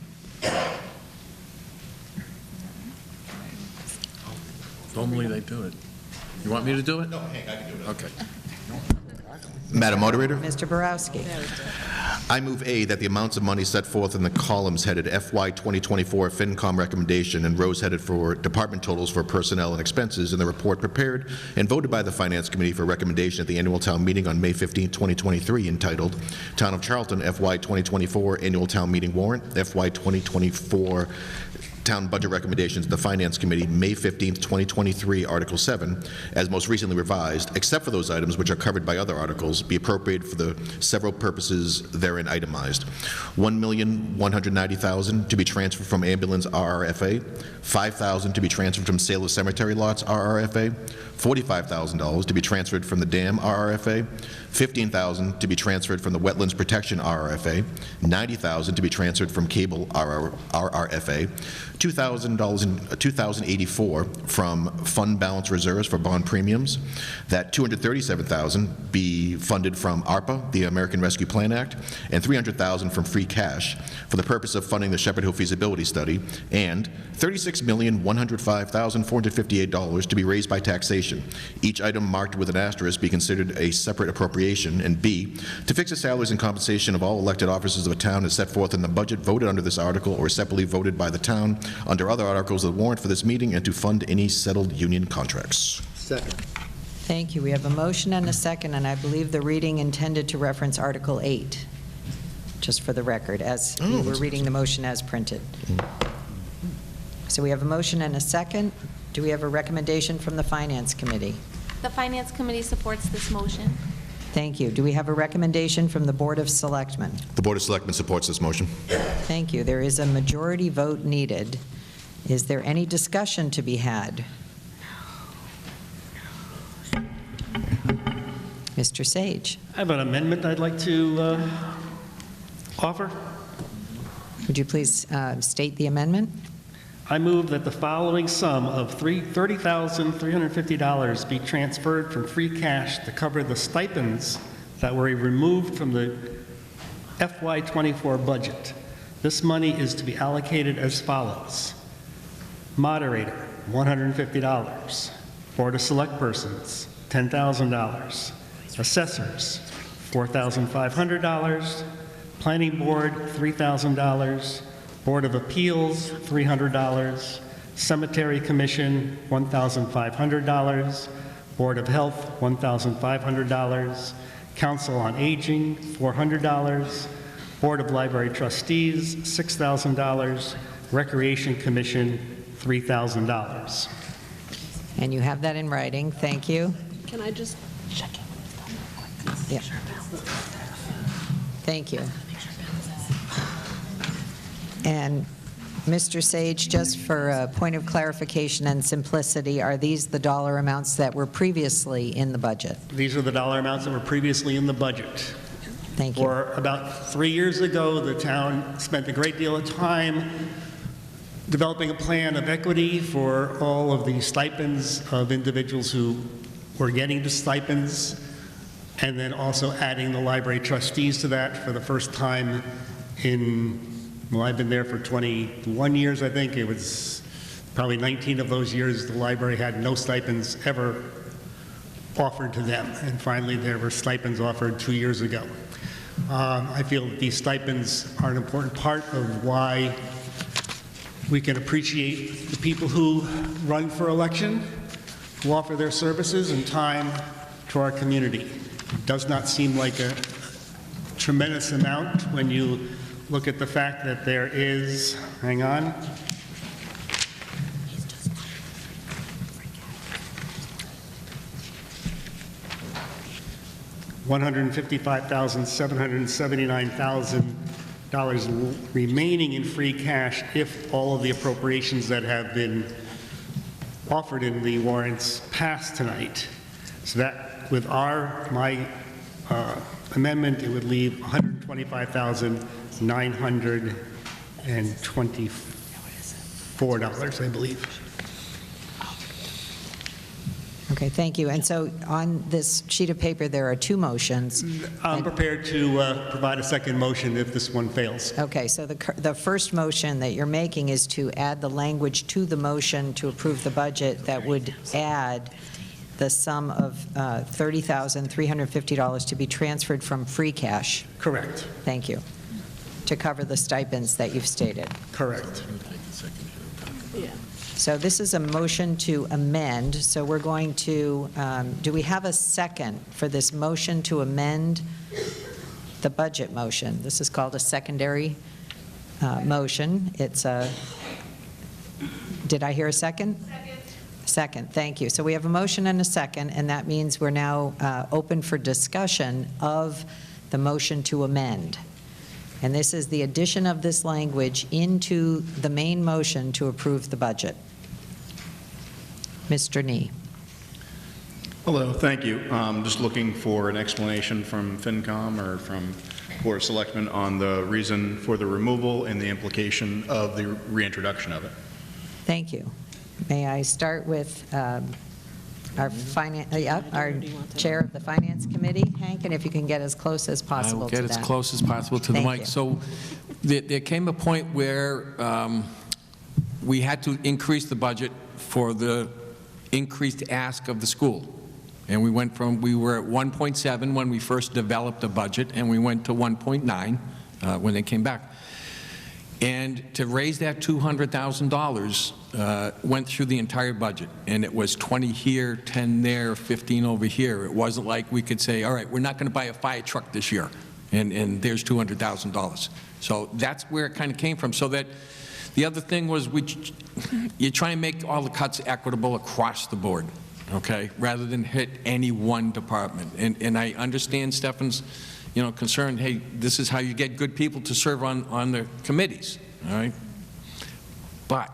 Normally they do it. You want me to do it? No, Hank, I can do it. Okay. Madam Moderator? Mr. Borowski. I move A, that the amounts of money set forth in the columns headed FY 2024 FinCom recommendation and rows headed for department totals for personnel and expenses in the report prepared and voted by the Finance Committee for recommendation at the annual town meeting on May 15, 2023, entitled Town of Charlton FY 2024 Annual Town Meeting Warrant, FY 2024 Town Budget Recommendations, the Finance Committee, May 15th, 2023, Article 7, as most recently revised, except for those items which are covered by other articles, be appropriated for the several purposes therein itemized. $1,190,000 to be transferred from ambulance RRFA, $5,000 to be transferred from sale of cemetery lots RRFA, $45,000 to be transferred from the dam RRFA, $15,000 to be transferred from the wetlands protection RRFA, $90,000 to be transferred from cable RRFA, $2,084 from fund balance reserves for bond premiums, that $237,000 be funded from ARPA, the American Rescue Plan Act, and $300,000 from free cash for the purpose of funding the Shepherd Hill feasibility study, and $36,105,458 to be raised by taxation. Each item marked with an asterisk be considered a separate appropriation, and B, to fix the salaries and compensation of all elected officers of a town as set forth in the budget voted under this article or separately voted by the town under other articles of the warrant for this meeting, and to fund any settled union contracts. Second. Thank you. We have a motion and a second, and I believe the reading intended to reference Article 8, just for the record, as we were reading the motion as printed. So we have a motion and a second. Do we have a recommendation from the Finance Committee? The Finance Committee supports this motion. Thank you. Do we have a recommendation from the Board of Selectmen? The Board of Selectmen supports this motion. Thank you. There is a majority vote needed. Is there any discussion to be had? Mr. Sage. I have an amendment I'd like to offer. Would you please state the amendment? I move that the following sum of $30,350 be transferred from free cash to cover the stipends that were removed from the FY24 budget. This money is to be allocated as follows. Moderator, $150. Board of Select Persons, $10,000. Assessors, $4,500. Planning Board, $3,000. Board of Appeals, $300. Cemetery Commission, $1,500. Board of Health, $1,500. Council on Aging, $400. Board of Library Trustees, $6,000. Recreation Commission, $3,000. And you have that in writing. Thank you. Can I just check it? Yeah. Thank you. And Mr. Sage, just for a point of clarification and simplicity, are these the dollar amounts that were previously in the budget? These are the dollar amounts that were previously in the budget. Thank you. For about 3 years ago, the town spent a great deal of time developing a plan of equity for all of the stipends of individuals who were getting the stipends, and then also adding the library trustees to that for the first time in, well, I've been there for 21 years, I think. It was probably 19 of those years the library had no stipends ever offered to them, and finally there were stipends offered 2 years ago. I feel that these stipends are an important part of why we can appreciate the people who run for election, who offer their services and time to our community. It does not seem like a tremendous amount when you look at the fact that there is, hang on, $155,779,000 remaining in free cash if all of the appropriations that have been offered in the warrants pass tonight. So that, with my amendment, it would leave $125,924, I believe. Okay, thank you. And so on this sheet of paper, there are two motions. I'm prepared to provide a second motion if this one fails. Okay, so the first motion that you're making is to add the language to the motion to approve the budget that would add the sum of $30,350 to be transferred from free cash. Correct. Thank you. To cover the stipends that you've stated. Correct. So this is a motion to amend, so we're going to, do we have a second for this motion to amend the budget motion? This is called a secondary motion. It's a, did I hear a second? Second, thank you. So we have a motion and a second, and that means we're now open for discussion of the motion to amend. And this is the addition of this language into the main motion to approve the budget. Mr. Nee. Hello, thank you. Just looking for an explanation from FinCom or from Board of Selectmen on the reason for the removal and the implication of the reintroduction of it. Thank you. May I start with our Chair of the Finance Committee, Hank, and if you can get as close as possible I will to get that. as close as possible to the Thank mic. you. So there came a point where we had to increase the budget for the increased ask of the school. And we went from, we were at 1.7 when we first developed the budget, and we went to 1.9 when they came back. And to raise that $200,000 went through the entire budget, and it was 20 here, 10 there, 15 over here. It wasn't like we could say, all right, we're not going to buy a fire truck this year, and there's $200,000. So that's where it kind of came from. So that the other thing was you try and make all the cuts equitable across the board, okay, rather than hit any one department. And I understand Stefan's concern, hey, this is how you get good people to serve on the committees, all right? But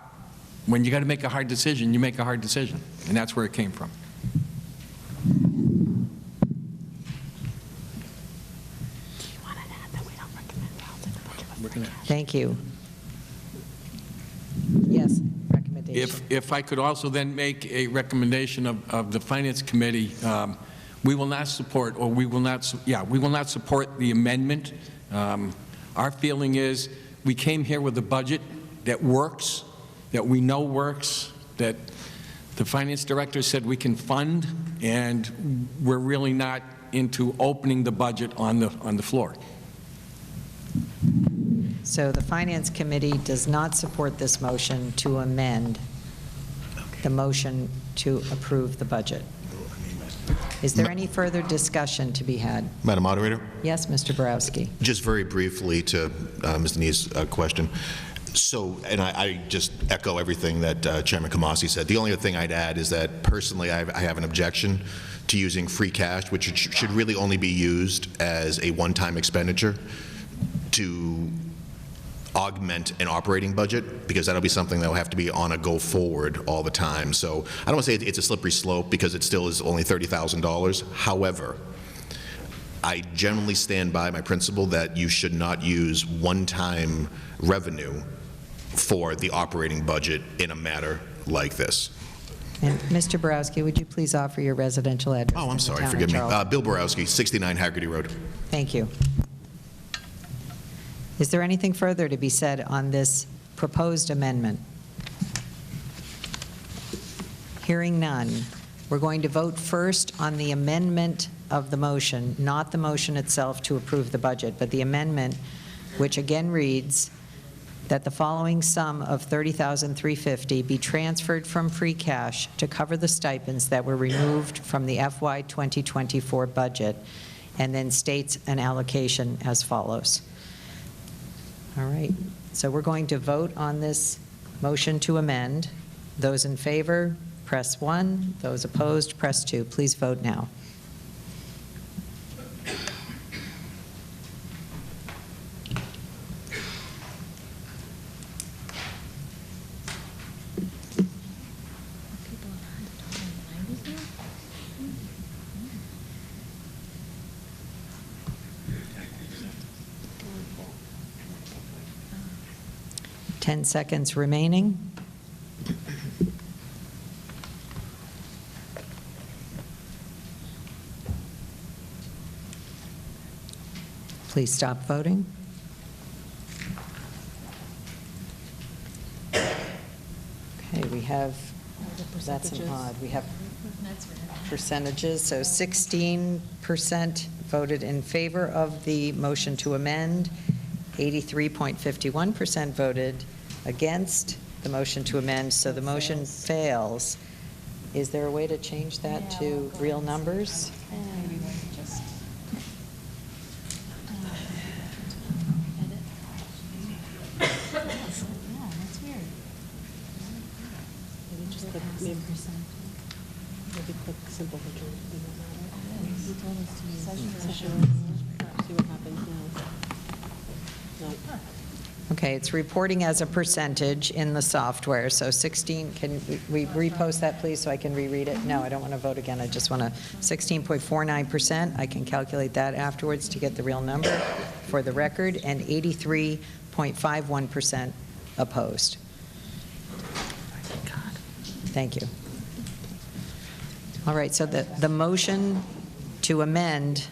when you got to make a hard decision, you make a hard decision, and that's where it came from. Thank you. Yes, recommendation. If I could also then make a recommendation of the Finance Committee, we will not support, or we will not support the amendment. Our feeling is we came here with a budget that works, that we know works, that the Finance Director said we can fund, and we're really not into opening the budget on the floor. So the Finance Committee does not support this motion to amend the motion to approve the budget. Is there any further discussion to be had? Madam Moderator? Yes, Mr. Borowski. Just very briefly to Mr. Nee's question. So, and I just echo everything that Chairman Kamasi said. The only other thing I'd add is that personally I have an objection to using free cash, which should really only be used as a one-time expenditure to augment an operating budget, because that'll be something that will have to be on a go forward all the time. So I don't want to say it's a slippery slope, because it still is only $30,000. However, I generally stand by my principle that you should not use one-time revenue for the operating budget in a matter like this. And Mr. Borowski, would you please offer your residential address? Oh, in I'm the sorry, town of forgive me. Charlton? Bill Borowski, 69 Haggerty Road. Thank you. Is there anything further to be said on this proposed amendment? Hearing none, we're going to vote first on the amendment of the motion, not the motion itself to approve the budget, but the amendment, which again reads that the following sum of $30,350 be transferred from free cash to cover the stipends that were removed from the FY 2024 budget, and then states an allocation as follows. All right, so we're going to vote on this motion to amend. Those in favor, press 1. Those opposed, press 2. Please vote now. People 10 seconds remaining. Please stop voting. Okay, we have That's an odd. We have percentages, so 16% voted in favor of the motion to amend, 83.51% voted against the motion to amend, so the motion fails. Is there a way to change that to real numbers? Maybe we could just edit. Yeah, that's weird. Maybe just click percent. Maybe click simple majority. He told us to use session. See what happens now. No. Okay, it's reporting as a percentage in the software, so 16, can we repost that, please, so I can reread it? No, I don't want to vote again, I just want to, 16.49%, I can calculate that afterwards to get the real number for the record, and 83.51% opposed. Thank you. All right, so the motion to amend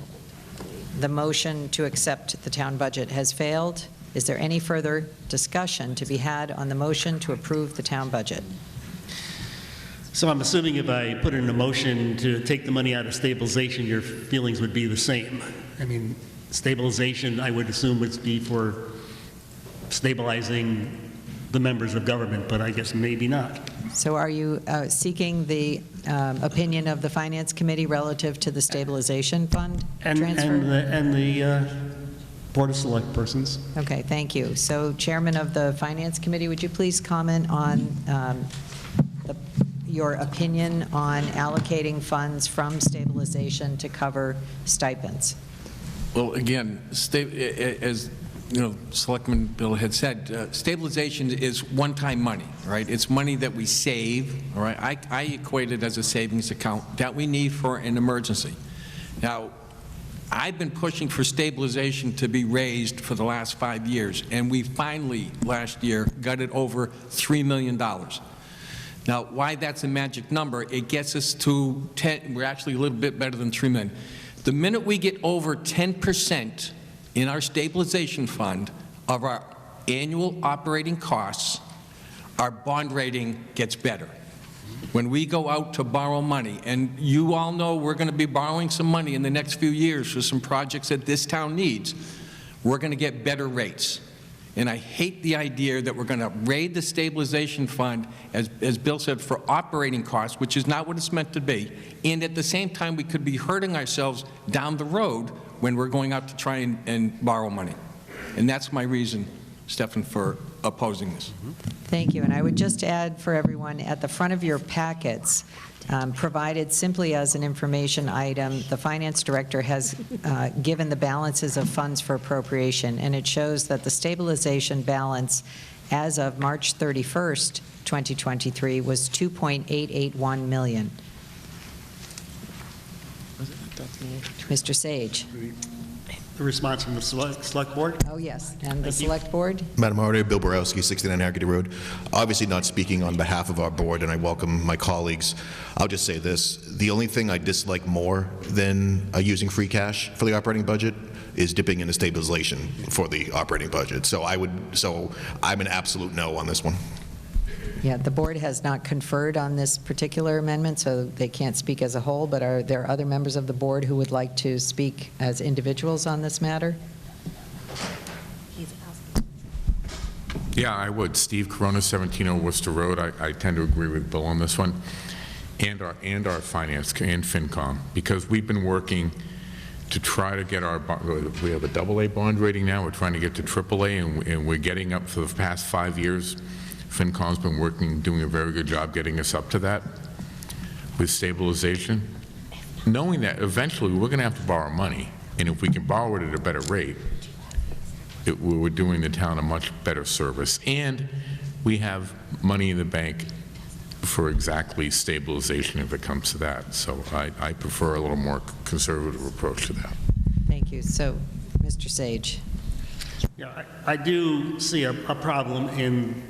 the motion to accept the town budget has failed. Is there any further discussion to be had on the motion to approve the town budget? So I'm assuming if I put in a motion to take the money out of stabilization, your feelings would be the same. I mean, stabilization, I would assume, would be for stabilizing the members of government, but I guess maybe not. So are you seeking the opinion of the Finance Committee relative to the stabilization fund transfer? And the Board of Select Persons. Okay, thank you. So Chairman of the Finance Committee, would you please comment on your opinion on allocating funds from stabilization to cover stipends? Well, again, as you know, Selectman Bill had said, stabilization is one-time money, right? It's money that we save, all right? I equate it as a savings account that we need for an emergency. Now, I've been pushing for stabilization to be raised for the last 5 years, and we finally, last year, got it over $3 million. Now, why that's a magic number, it gets us to 10, we're actually a little bit better than $3 million. The minute we get over 10% in our stabilization fund of our annual operating costs, our bond rating gets better. When we go out to borrow money, and you all know we're going to be borrowing some money in the next few years for some projects that this town needs, we're going to get better rates. And I hate the idea that we're going to raid the stabilization fund, as Bill said, for operating costs, which is not what it's meant to be. And at the same time, we could be hurting ourselves down the road when we're going out to try and borrow money. And that's my reason, Stefan, for opposing this. Thank you. And I would just add for everyone, at the front of your packets, provided simply as an information item, the finance director has given the balances of funds for appropriation, and it shows that the stabilization balance as of March 31st, 2023 was $2.881 million. Mr. Sage. The response from the select board? Oh, yes. And the select board? Madam Moderator, Bill Borowski, 69 Haggerty Road. Obviously not speaking on behalf of our board, and I welcome my colleagues. I'll just say this. The only thing I dislike more than using free cash for the operating budget is dipping into stabilization for the operating budget. So I'm an absolute no on this one. Yeah, the board has not conferred on this particular amendment, so they can't speak as a whole, but are there other members of the board who would like to speak as individuals on this matter? Yeah, I would. Steve Corona, 1701 Worcester Road. I tend to agree with Bill on this one, and our finance and FinCom, because we've been working to try to get our, we have a AA bond rating now, we're trying to get to AAA, and we're getting up for the past 5 years. FinCom's been working, doing a very good job getting us up to that with stabilization, knowing that eventually we're going to have to borrow money, and if we can borrow it at a better rate, we're doing the town a much better service, and we have money in the bank for exactly stabilization if it comes to that. So I prefer a little more conservative approach to that. Thank you. So, Mr. Sage. Yeah, I do see a problem in,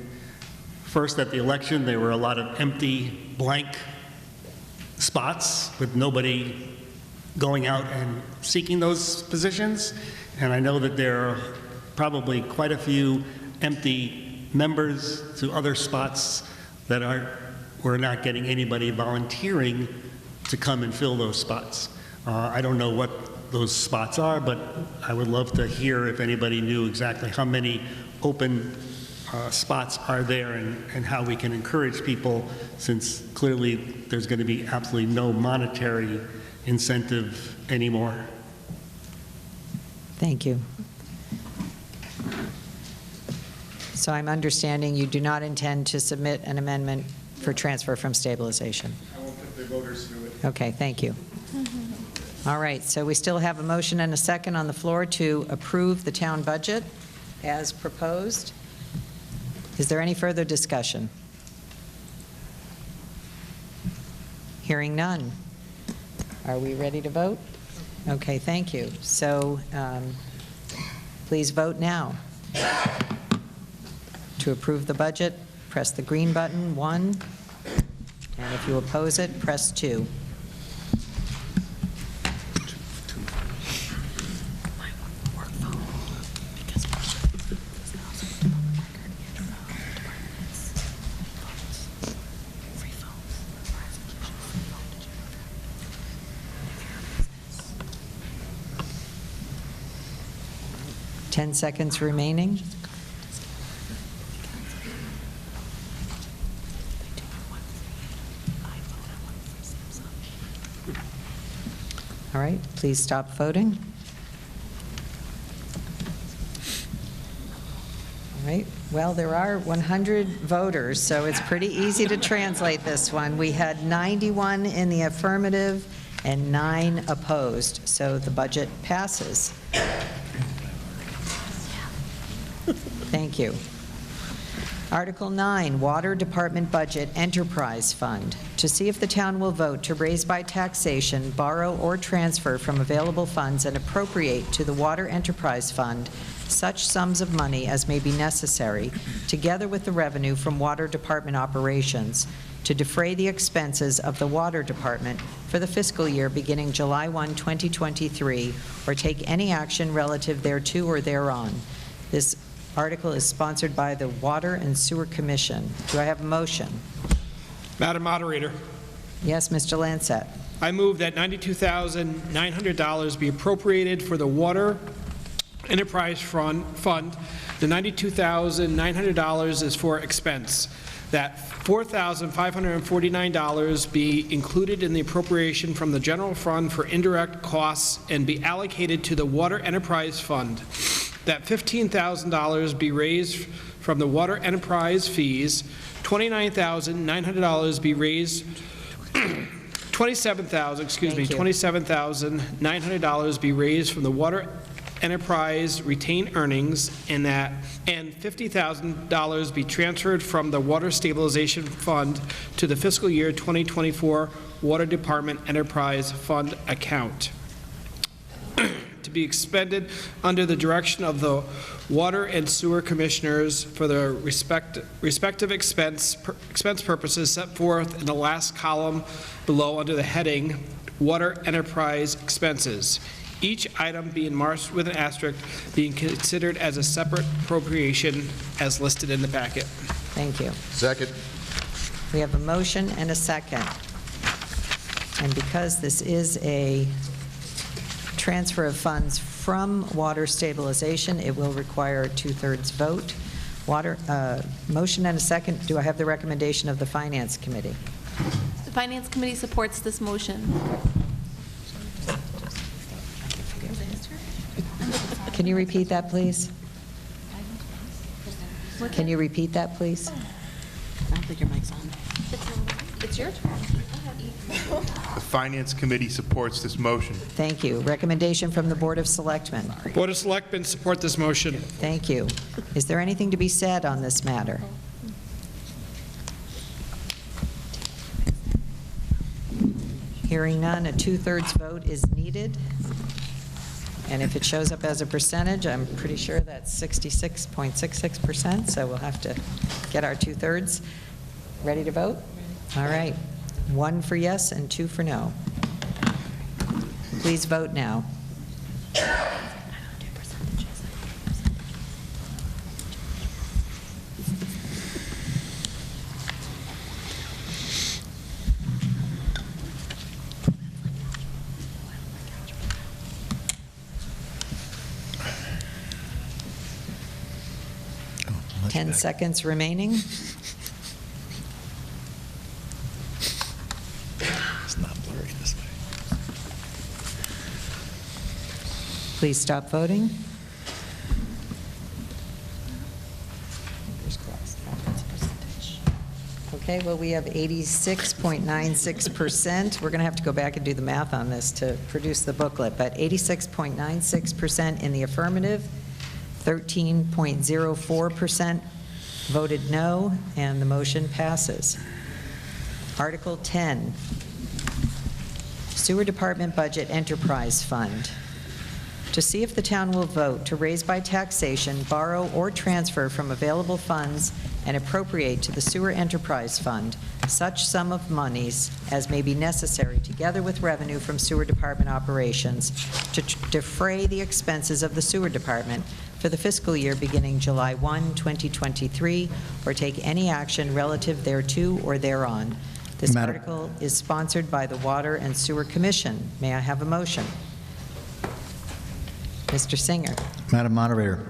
first, at the election, there were a lot of empty, blank spots with nobody going out and seeking those positions. And I know that there are probably quite a few empty members to other spots that are we're not getting anybody volunteering to come and fill those spots. I don't know what those spots are, but I would love to hear if anybody knew exactly how many open spots are there and how we can encourage people, since clearly there's going to be absolutely no monetary incentive anymore. Thank you. So I'm understanding you do not intend to submit an amendment for transfer from stabilization? I won't put the voters through it. Okay, thank you. All right, so we still have a motion and a second on the floor to approve the town budget as proposed. Is there any further discussion? Hearing none. Are we ready to vote? Okay, thank you. So please vote now. To approve the budget, press the green button, 1, and if you oppose it, press 2. Ten seconds remaining. All right, please stop voting. All right, well, there are 100 voters, so it's pretty easy to translate this one. We had 91 in the affirmative and 9 opposed, so the budget passes. Thank you. Article 9, Water Department Budget Enterprise Fund. To see if the town will vote to raise by taxation, borrow, or transfer from available funds and appropriate to the Water Enterprise Fund such sums of money as may be necessary, together with the revenue from Water Department operations, to defray the expenses of the Water Department for the fiscal year beginning July 1, 2023, or take any action relative thereto or thereon. This article is sponsored by the Water and Sewer Commission. Do I have a motion? Madam Moderator, Yes, Mr. Lancet. I move that $92,900 be appropriated for the Water Enterprise Fund. The $92,900 is for expense. That $4,549 be included in the appropriation from the general fund for indirect costs and be allocated to the Water Enterprise Fund. That $15,000 be raised from the water enterprise fees, $29,900 be raised, $27,900 be raised from the water enterprise retained earnings, and $50,000 be transferred from the Water Stabilization Fund to the fiscal year 2024 Water Department Enterprise Fund account, to be expended under the direction of the Water and Sewer Commissioners for the respective expense purposes set forth in the last column below under the heading Water Enterprise Expenses. Each item being marked with an asterisk being considered as a separate appropriation as listed in the packet. Thank you. Second. We have a motion and a second. And because this is a transfer of funds from water stabilization, it will require a 2/3 vote. Motion and a second. Do I have the recommendation of the Finance Committee? The Finance Committee supports this motion. Can you repeat that, please? Can you repeat that, please? I don't think your mic's on. It's your turn. The Finance Committee supports this motion. Thank you. Recommendation from the Board of Selectmen. Board of Selectmen support this motion. Thank you. Is there anything to be said on this matter? Hearing none, a 2/3 vote is needed. And if it shows up as a percentage, I'm pretty sure that's 66.66%, so we'll have to get our 2/3. Ready to vote? All right. 1 for yes and 2 for no. Please vote now. 10 seconds remaining. It's not blurry this way. Please stop voting. Okay, well, we have 86.96%. We're going to have to go back and do the math on this to produce the booklet, but 86.96% in the affirmative, 13.04% voted no, and the motion passes. Article 10, Sewer Department Budget Enterprise Fund. To see if the town will vote to raise by taxation, borrow, or transfer from available funds and appropriate to the Sewer Enterprise Fund such sum of monies as may be necessary, together with revenue from sewer department operations, to defray the expenses of the sewer department for the fiscal year beginning July 1, 2023, or take any action relative thereto or thereon. This article is sponsored by the Water and Sewer Commission. May I have a motion? Mr. Singer. Madam Moderator,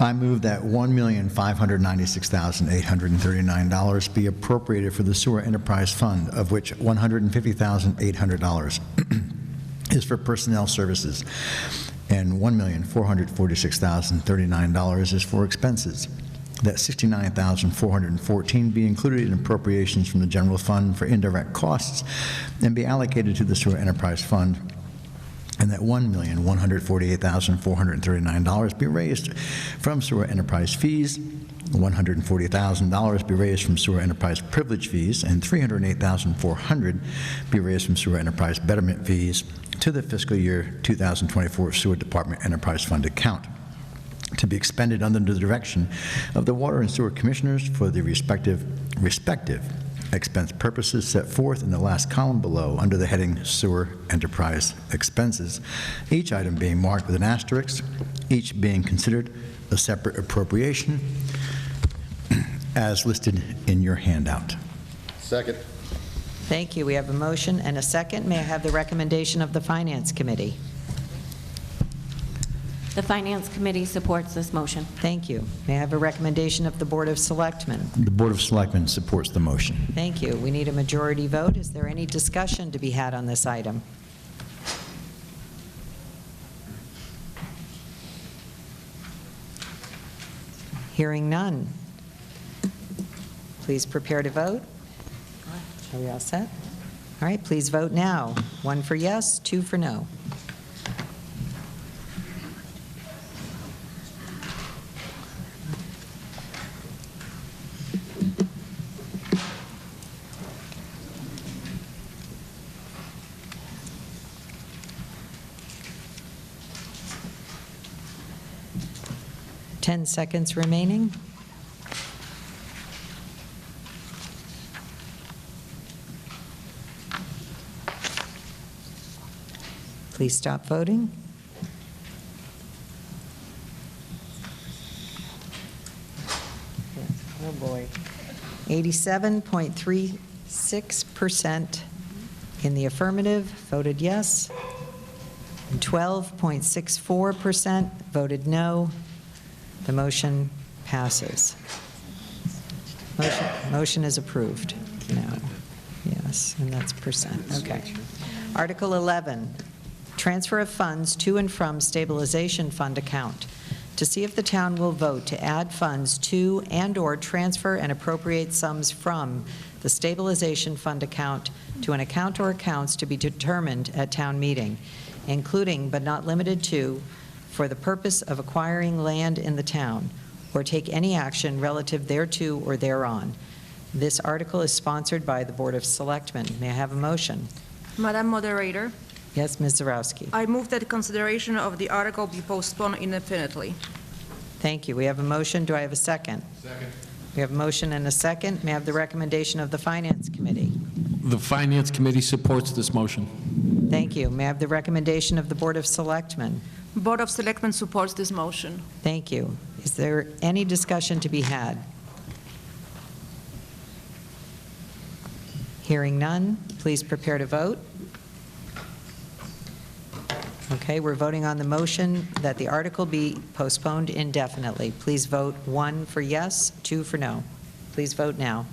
I move that $1,596,839 be appropriated for the Sewer Enterprise Fund, of which $150,800 is for personnel services and $1,446,039 is for expenses. That $69,414 be included in appropriations from the general fund for indirect costs and be allocated to the Sewer Enterprise Fund, and that $1,148,439 be raised from sewer enterprise fees, $140,000 be raised from sewer enterprise privilege fees, and $308,400 be raised from sewer enterprise betterment fees to the fiscal year 2024 Sewer Department Enterprise Fund account, to be expended under the direction of the Water and Sewer Commissioners for the respective expense purposes set forth in the last column below under the heading Sewer Enterprise Expenses, each item being marked with an asterisk, each being considered a separate appropriation as listed in your handout. Second. Thank you. We have a motion and a second. May I have the recommendation of the Finance Committee? The Finance Committee supports this motion. Thank you. May I have a recommendation of the Board of Selectmen? The Board of Selectmen supports the motion. Thank you. We need a majority vote. Is there any discussion to be had on this item? Hearing none. Please prepare to vote. Are we all set? All right, please vote now. 1 for yes, 2 for no. Ten seconds remaining. Please stop voting. Oh, boy. 87.36% in the affirmative voted yes, and 12.64% voted no. The motion passes. Motion is approved. No. Yes, and that's percent. Okay. Article 11, transfer of funds to and from stabilization fund account. To see if the town will vote to add funds to and/or transfer and appropriate sums from the stabilization fund account to an account or accounts to be determined at town meeting, including but not limited to, for the purpose of acquiring land in the town, or take any action relative thereto or thereon. This article is sponsored by the Board of Selectmen. May I have a motion? Madam Moderator, Yes, Ms. Zarowski. I move that consideration of the article be postponed indefinitely. Thank you. We have a motion. Do I have a second? Second. We have a motion and a second. May I have the recommendation of the Finance Committee? The Finance Committee supports this motion. Thank you. May I have the recommendation of the Board of Selectmen? Board of Selectmen supports this motion. Thank you. Is there any discussion to be had? Hearing none, please prepare to vote. Okay, we're voting on the motion that the article be postponed indefinitely. Please vote 1 for yes, 2 for no. Please vote now.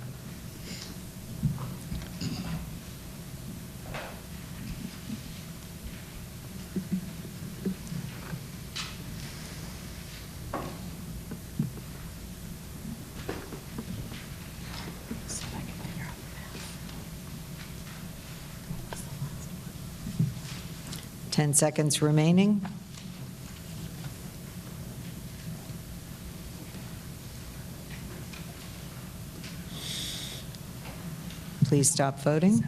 Ten seconds remaining. Please stop voting.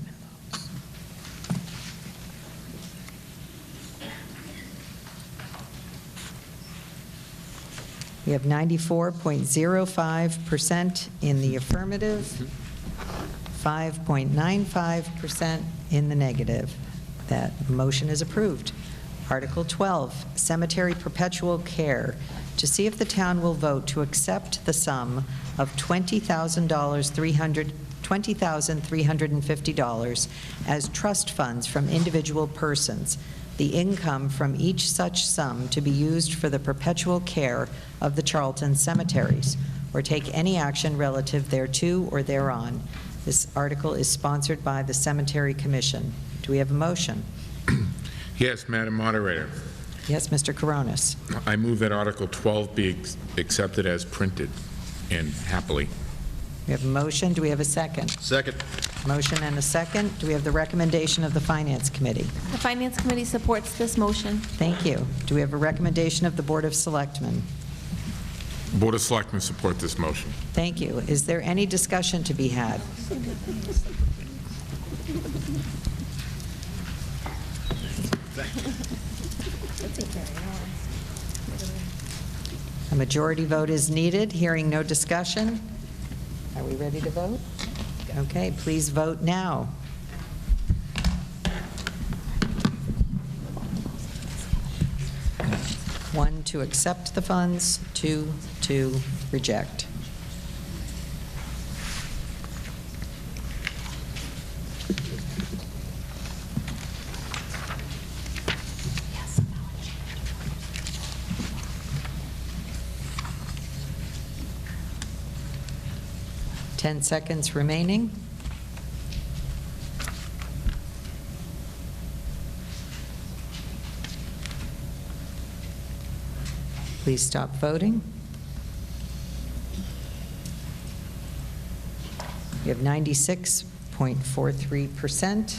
We have 94.05% in the affirmative, 5.95% in the negative. That motion is approved. Article 12, Cemetery Perpetual Care. To see if the town will vote to accept the sum of $20,350 as trust funds from individual persons, the income from each such sum to be used for the perpetual care of the Charlton cemeteries, or take any action relative thereto or thereon. This article is sponsored by the Cemetery Commission. Do we have a motion? Yes, Madam Moderator. Yes, Mr. Coronis. I move that Article 12 be accepted as printed, and happily. We have a motion. Do we have a second? Second. Motion and a second. Do we have the recommendation of the Finance Committee? The Finance Committee supports this motion. Thank you. Do we have a recommendation of the Board of Selectmen? Board of Selectmen support this motion. Thank you. Is there any discussion to be had? A majority vote is needed. Hearing no discussion. Are we ready to vote? Okay, please vote now. One, to accept the funds. 2, to reject. Ten seconds remaining. Please stop voting. We have 96.43%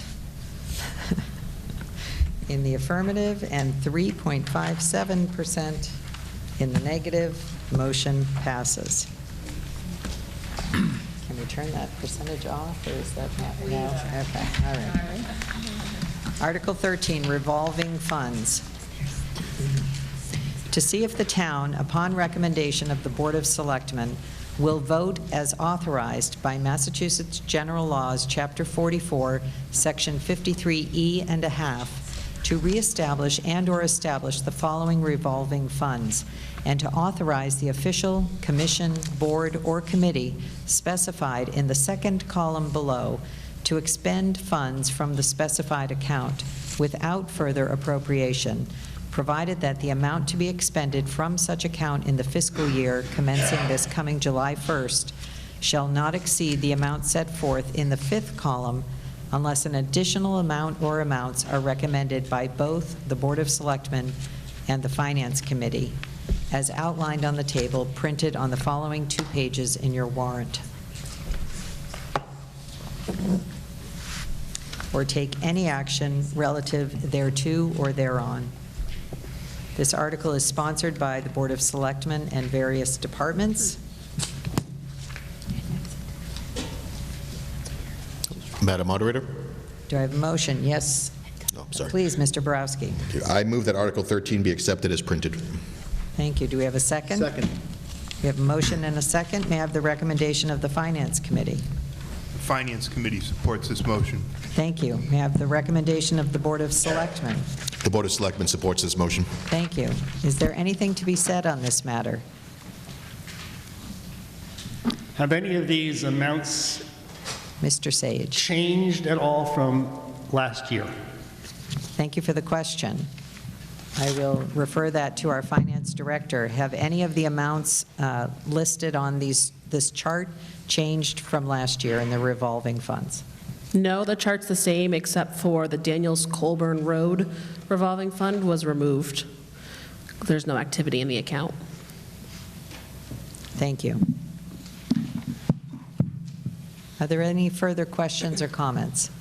in the affirmative and 3.57% in the negative. Motion passes. Can we turn that percentage off, or is that not? No? Okay, all right. Article 13, revolving funds. To see if the town, upon recommendation of the Board of Selectmen, will vote as authorized by Massachusetts General Laws, Chapter 44, Section 53E and a half, to reestablish and/or establish the following revolving funds, and to authorize the official commission, board, or committee specified in the second column below to expend funds from the specified account without further appropriation, provided that the amount to be expended from such account in the fiscal year commencing this coming July 1st shall not exceed the amount set forth in the fifth column unless an additional amount or amounts are recommended by both the Board of Selectmen and the Finance Committee, as outlined on the table printed on the following 2 pages in your warrant. Or take any action relative thereto or thereon. This article is sponsored by the Board of Selectmen and various departments. Madam Moderator? Do I have a motion? Yes. Oh, sorry. Please, Mr. Borowski. I move that Article 13 be accepted as printed. Thank you. Do we have a second? Second. We have a motion and a second. May I have the recommendation of the Finance Committee? The Finance Committee supports this motion. Thank you. May I have the recommendation of the Board of Selectmen? The Board of Selectmen supports this motion. Thank you. Is there anything to be said on this matter? Have any of these amounts Mr. Sage changed at all from last year? Thank you for the question. I will refer that to our finance director. Have any of the amounts listed on this chart changed from last year in the revolving funds? No, the chart's the same, except for the Daniels Colburn Road revolving fund was removed. There's no activity in the account. Thank you. Are there any further questions or comments?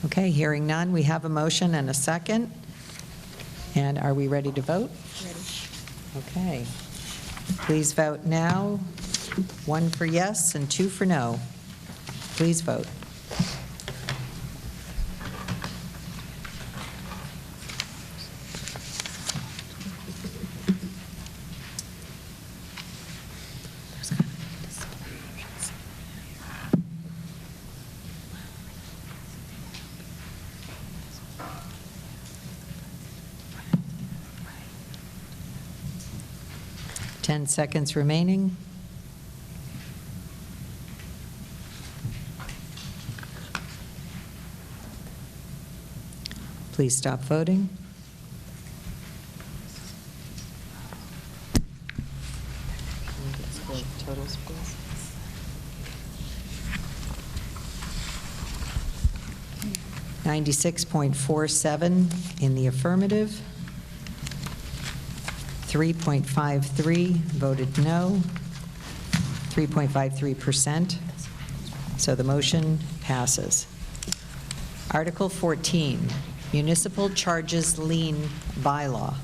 Okay, hearing none, we have a motion and a second. And are we ready to vote? Ready. Okay. Please vote now. 1 for yes and 2 for no. Please vote. Ten seconds remaining. Please stop voting. Totals, please. $96.47 in the affirmative. 3.53 voted no, 3.53%. So the motion passes. Article 14, Municipal Charges Lien Bylaw.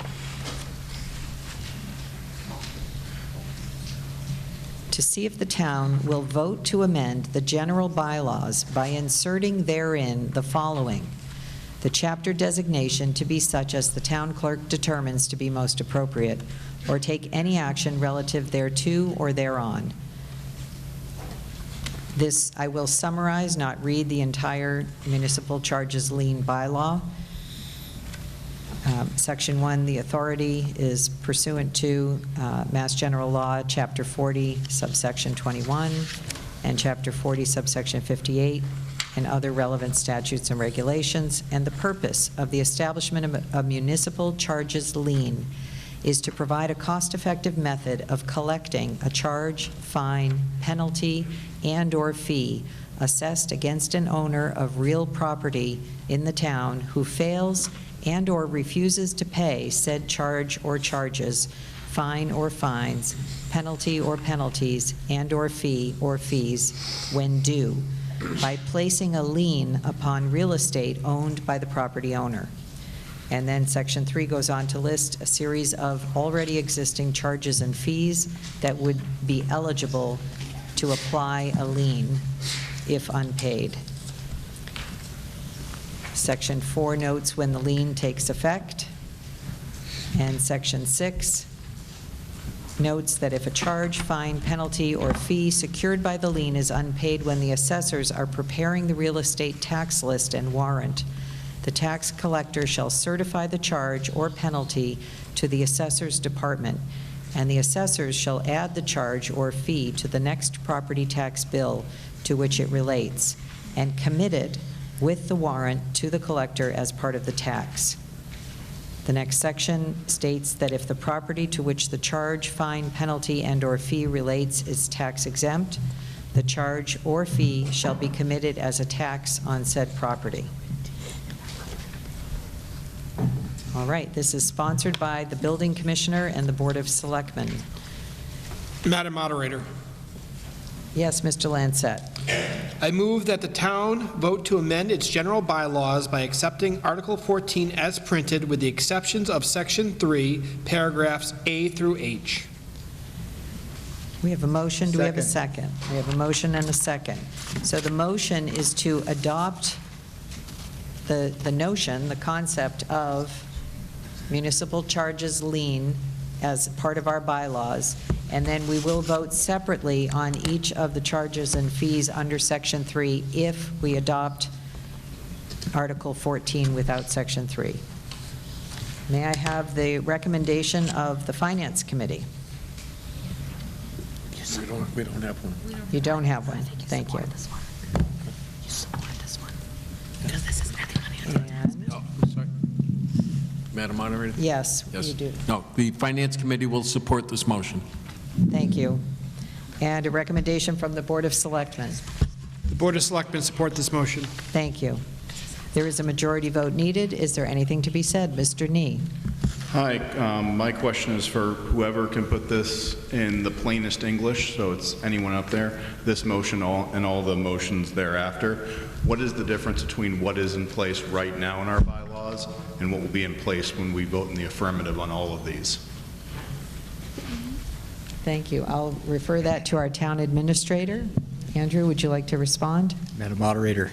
To see if the town will vote to amend the general bylaws by inserting therein the following: the chapter designation to be such as the town clerk determines to be most appropriate, or take any action relative thereto or thereon. This, I will summarize, not read the entire municipal charges lien bylaw. Section 1, the authority is pursuant to Mass General Law, Chapter 40, subsection 21, and Chapter 40, subsection 58, and other relevant statutes and regulations. And the purpose of the establishment of a municipal charges lien is to provide a cost-effective method of collecting a charge, fine, penalty, and/or fee assessed against an owner of real property in the town who fails and/or refuses to pay said charge or charges, fine or fines, penalty or penalties, and/or fee or fees when due, by placing a lien upon real estate owned by the property owner. And then Section 3 goes on to list a series of already existing charges and fees that would be eligible to apply a lien if unpaid. Section 4 notes when the lien takes effect, and Section 6 notes that if a charge, fine, penalty, or fee secured by the lien is unpaid when the assessors are preparing the real estate tax list and warrant, the tax collector shall certify the charge or penalty to the assessor's department, and the assessors shall add the charge or fee to the next property tax bill to which it relates, and commit it with the warrant to the collector as part of the tax. The next section states that if the property to which the charge, fine, penalty, and/or fee relates is tax exempt, the charge or fee shall be committed as a tax on said property. All right, this is sponsored by the Building Commissioner and the Board of Selectmen. Madam Moderator. Yes, Mr. Lancet. I move that the town vote to amend its general bylaws by accepting Article 14 as printed with the exceptions of Section 3, paragraphs A through H. We have a motion. Do we have a second? We have a motion and a second. So the motion is to adopt the notion, the concept of municipal charges lien as part of our bylaws, and then we will vote separately on each of the charges and fees under Section 3 if we adopt Article 14 without Section 3. May I have the recommendation of the Finance Committee? We don't have one. You don't have one. Thank you. Madam Moderator? Yes, Yes. you do. No, the Finance Committee will support this motion. Thank you. And a recommendation from the Board of Selectmen. The Board of Selectmen support this motion. Thank you. There is a majority vote needed. Is there anything to be said? Mr. Nee. Hi, my question is for whoever can put this in the plainest English, so it's anyone up there, this motion and all the motions thereafter. What is the difference between what is in place right now in our bylaws and what will be in place when we vote in the affirmative on all of these? Thank you. I'll refer that to our town administrator. Andrew, would you like to respond? Madam Moderator,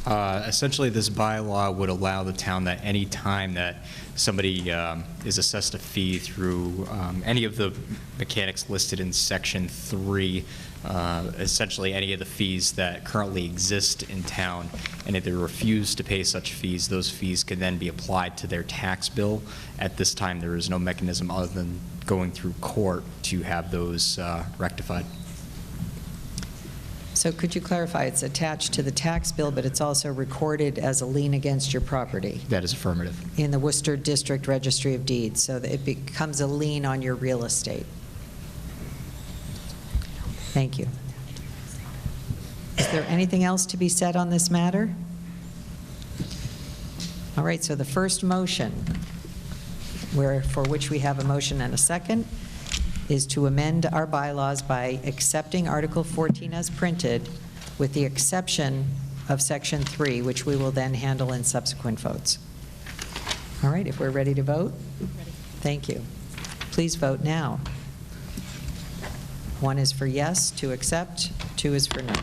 essentially this bylaw would allow the town that any time that somebody is assessed a fee through any of the mechanics listed in Section 3, essentially any of the fees that currently exist in town, and if they refuse to pay such fees, those fees can then be applied to their tax bill. At this time, there is no mechanism other than going through court to have those rectified. So could you clarify, it's attached to the tax bill, but it's also recorded as a lien against your property That is affirmative. in the Worcester District Registry of Deeds, so that it becomes a lien on your real estate? Thank you. Is there anything else to be said on this matter? All right, so the first motion, for which we have a motion and a second, is to amend our bylaws by accepting Article 14 as printed, with the exception of Section 3, which we will then handle in subsequent votes. All right, if we're ready to vote? Thank you. Please vote now. 1 is for yes, to accept, 2 is for no.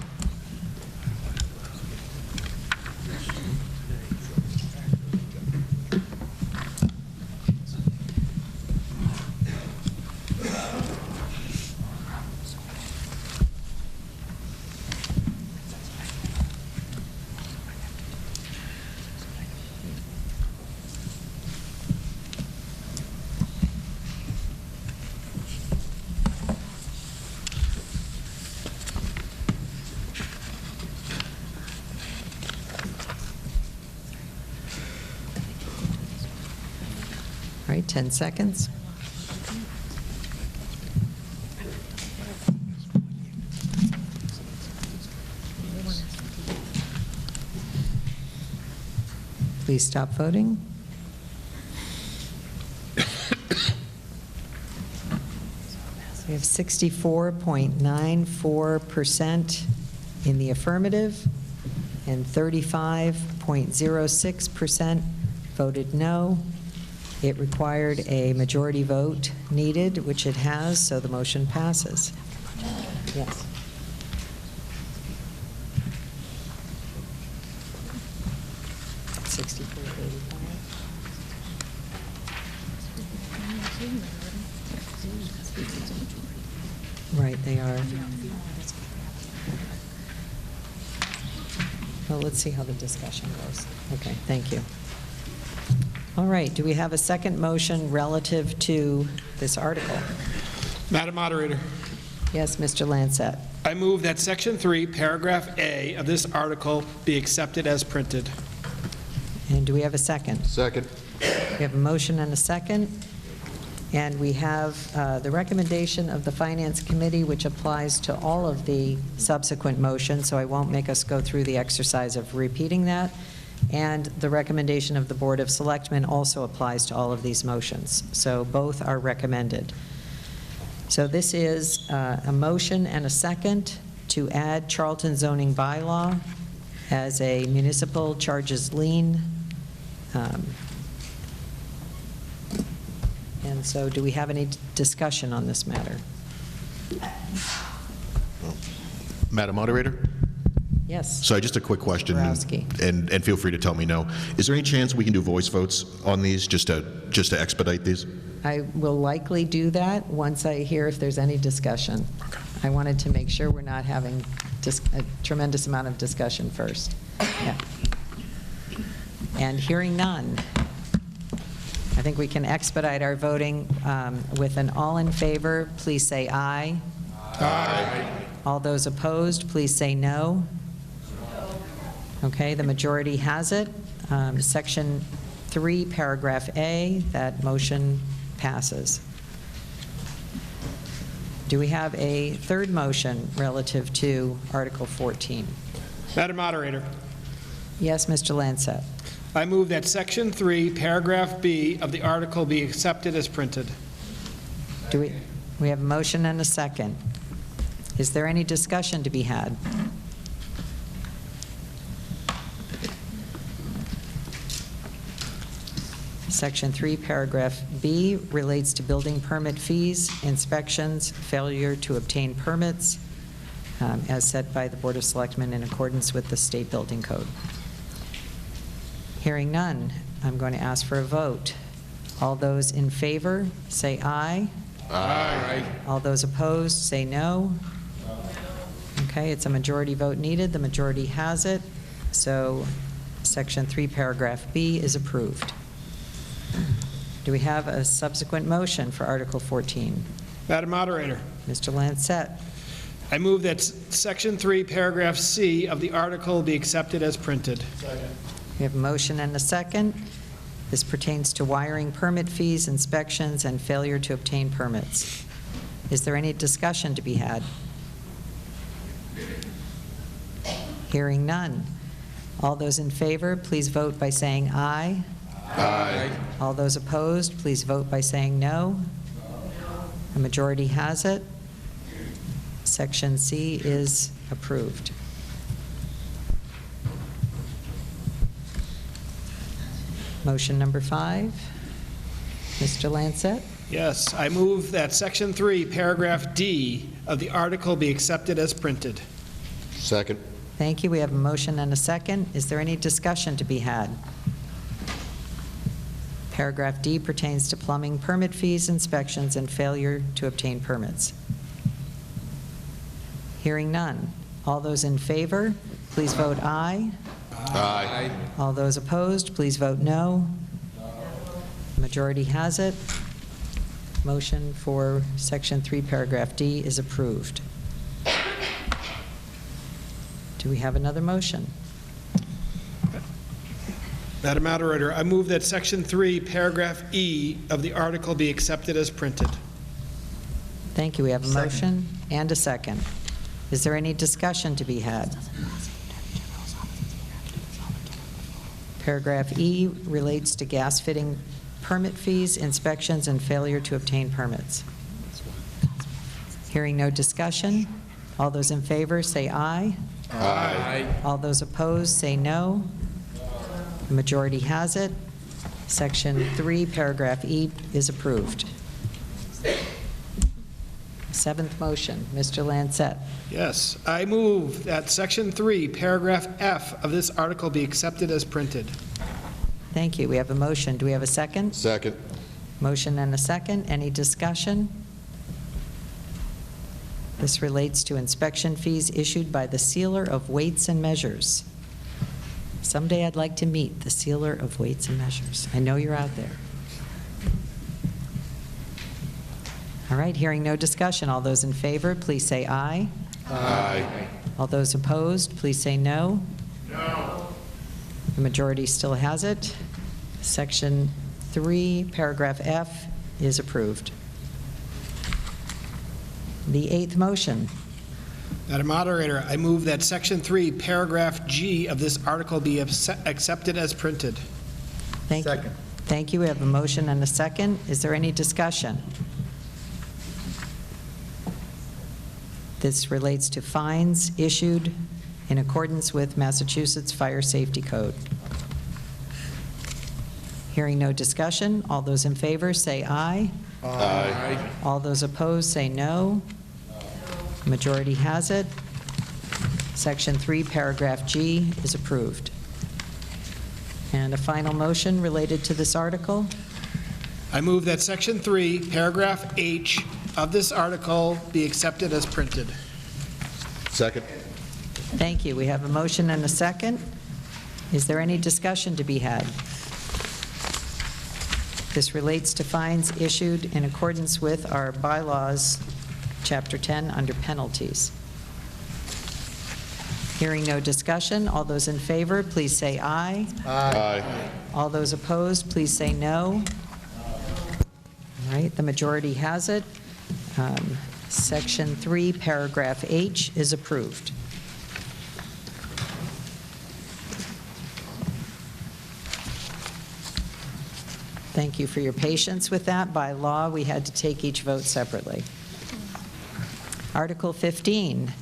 All right, 10 seconds. Please stop voting. We have 64.94% in the affirmative and 35.06% voted no. It required a majority vote needed, which it has, so the motion passes. Yes. Right, they are. Well, let's see how the discussion goes. Okay, thank you. All right, do we have a second motion relative to this article? Madam Moderator. Yes, Mr. Lancet. I move that Section 3, Paragraph A of this article be accepted as printed. And do we have a second? Second. We have a motion and a second. And we have the recommendation of the Finance Committee, which applies to all of the subsequent motions, so I won't make us go through the exercise of repeating that. And the recommendation of the Board of Selectmen also applies to all of these motions. So both are recommended. So this is a motion and a second to add Charlton zoning bylaw as a municipal charges lien. And so do we have any discussion on this matter? Madam Moderator? Yes. So just a quick question, Borowski. and feel free to tell me no. Is there any chance we can do voice votes on these, just to expedite these? I will likely do that once I hear if there's any discussion. I wanted to make sure we're not having a tremendous amount of discussion first. Yeah. And hearing none, I think we can expedite our voting with an all in favor. Please say aye. Aye. All those opposed, please say no. Okay, the majority has it. Section 3, paragraph A, that motion passes. Do we have a third motion relative to Article 14? Madam Moderator, Yes, Mr. Lancet. I move that Section 3, Paragraph B of the article be accepted as printed. Do we have a motion and a second? Is there any discussion to be had? Section 3, paragraph B relates to building permit fees, inspections, failure to obtain permits, as set by the Board of Selectmen in accordance with the State Building Code. Hearing none, I'm going to ask for a vote. All those in favor, say aye. Aye. All those opposed, say no. Okay, it's a majority vote needed. The majority has it. So Section 3, paragraph B is approved. Do we have a subsequent motion for Article 14? Madam Moderator, Mr. Lancet. I move that Section 3, Paragraph C of the article be accepted as printed. We have a motion and a second. This pertains to wiring permit fees, inspections, and failure to obtain permits. Is there any discussion to be had? Hearing none. All those in favor, please vote by saying aye. Aye. All those opposed, please vote by saying no. The majority has it. Section C is approved. Motion number 5. Mr. Lancet. Yes, I move that Section 3, Paragraph D of the article be accepted as printed. Second. Thank you. We have a motion and a second. Is there any discussion to be had? Paragraph D pertains to plumbing permit fees, inspections, and failure to obtain permits. Hearing none. All those in favor, please vote aye. Aye. All those opposed, please vote no. Majority has it. Motion for Section 3, Paragraph D is approved. Do we have another motion? Madam Moderator, I move that Section 3, Paragraph E of the article be accepted as printed. Thank you. We have a motion and a second. Is there any discussion to be had? Paragraph E relates to gas fitting permit fees, inspections, and failure to obtain permits. Hearing no discussion, all those in favor say aye. Aye. All those opposed say no. The majority has it. Section 3, Paragraph E is approved. 7th motion, Mr. Lancet. Yes, I move that Section 3, Paragraph F of this article be accepted as printed. Thank you. We have a motion. Do we have a second? Second. Motion and a second. Any discussion? This relates to inspection fees issued by the Sealer of Weights and Measures. Someday I'd like to meet the Sealer of Weights and Measures. I know you're out there. All right, hearing no discussion. All those in favor, please say aye. Aye. All those opposed, please say no. No. The majority still has it. Section 3, Paragraph F is approved. The 8th motion. Madam Moderator, I move that Section 3, Paragraph G of this article be accepted as printed. Thank you. Thank you. We have a motion and a second. Is there any discussion? This relates to fines issued in accordance with Massachusetts Fire Safety Code. Hearing no discussion, all those in favor say aye. Aye. All those opposed say no. Majority has it. Section 3, Paragraph G is approved. And a final motion related to this article. I move that Section 3, Paragraph H of this article be accepted as printed. Second. Thank you. We have a motion and a second. Is there any discussion to be had? This relates to fines issued in accordance with our bylaws, Chapter 10, under penalties. Hearing no discussion, all those in favor, please say aye. Aye. All those opposed, please say no. All right, the majority has it. Section 3, paragraph H is approved. Thank you for your patience with that. By law, we had to take each vote separately. Article 15,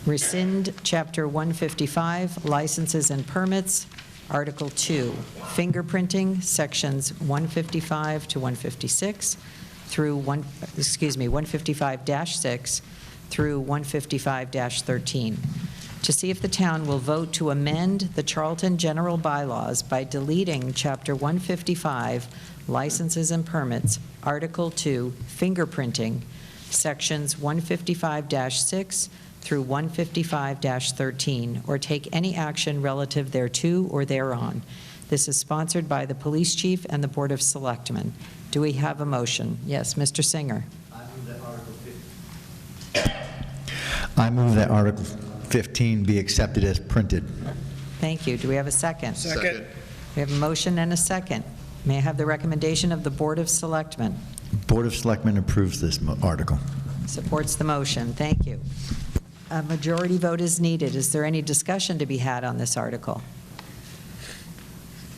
rescind Chapter 155, licenses and permits. Article 2, fingerprinting, sections 155 to 156 through 155-6 through 155-13. To see if the town will vote to amend the Charlton general bylaws by deleting Chapter 155, licenses and permits, Article 2, fingerprinting, sections 155-6 through 155-13, or take any action relative thereto or thereon. This is sponsored by the Police Chief and the Board of Selectmen. Do we have a motion? Yes, Mr. Singer. I move that Article 15 be accepted as printed. Thank you. Do we have a second? Second. We have a motion and a second. May I have the recommendation of the Board of Selectmen? Board of Selectmen approves this article. Supports the motion. Thank you. A majority vote is needed. Is there any discussion to be had on this article?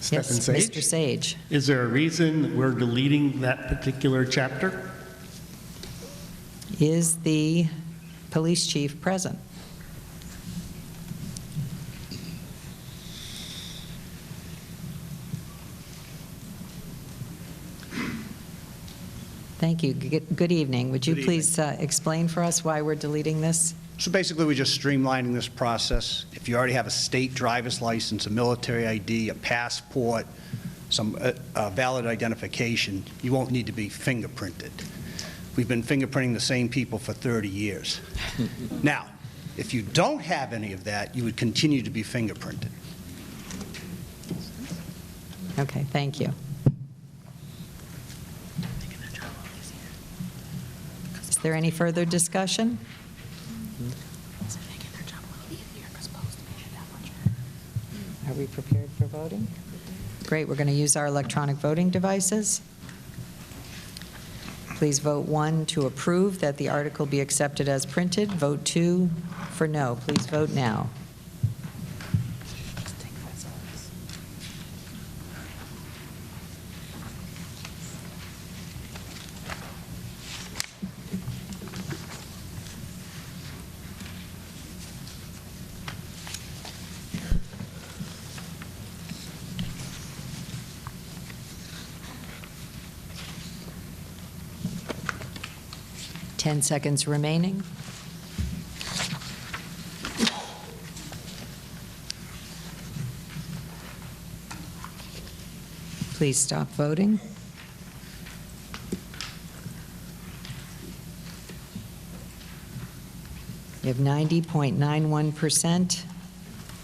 Stephen Yes, Sage? Mr. Sage. Is there a reason we're deleting that particular chapter? Is the police chief present? Thank you. Good evening. Would you Good please explain for us why we're deleting this? So basically, we're just streamlining this process. If you already have a state driver's license, a military ID, a passport, some valid identification, you won't need to be fingerprinted. We've been fingerprinting the same people for 30 years. Now, if you don't have any of that, you would continue to be fingerprinted. Okay, thank you. Is there any further discussion? Are we prepared for voting? Great, we're going to use our electronic voting devices. Please vote 1 to approve that the article be accepted as printed. Vote 2 for no. Please vote now. Ten seconds remaining. Please stop voting. You have 90.91%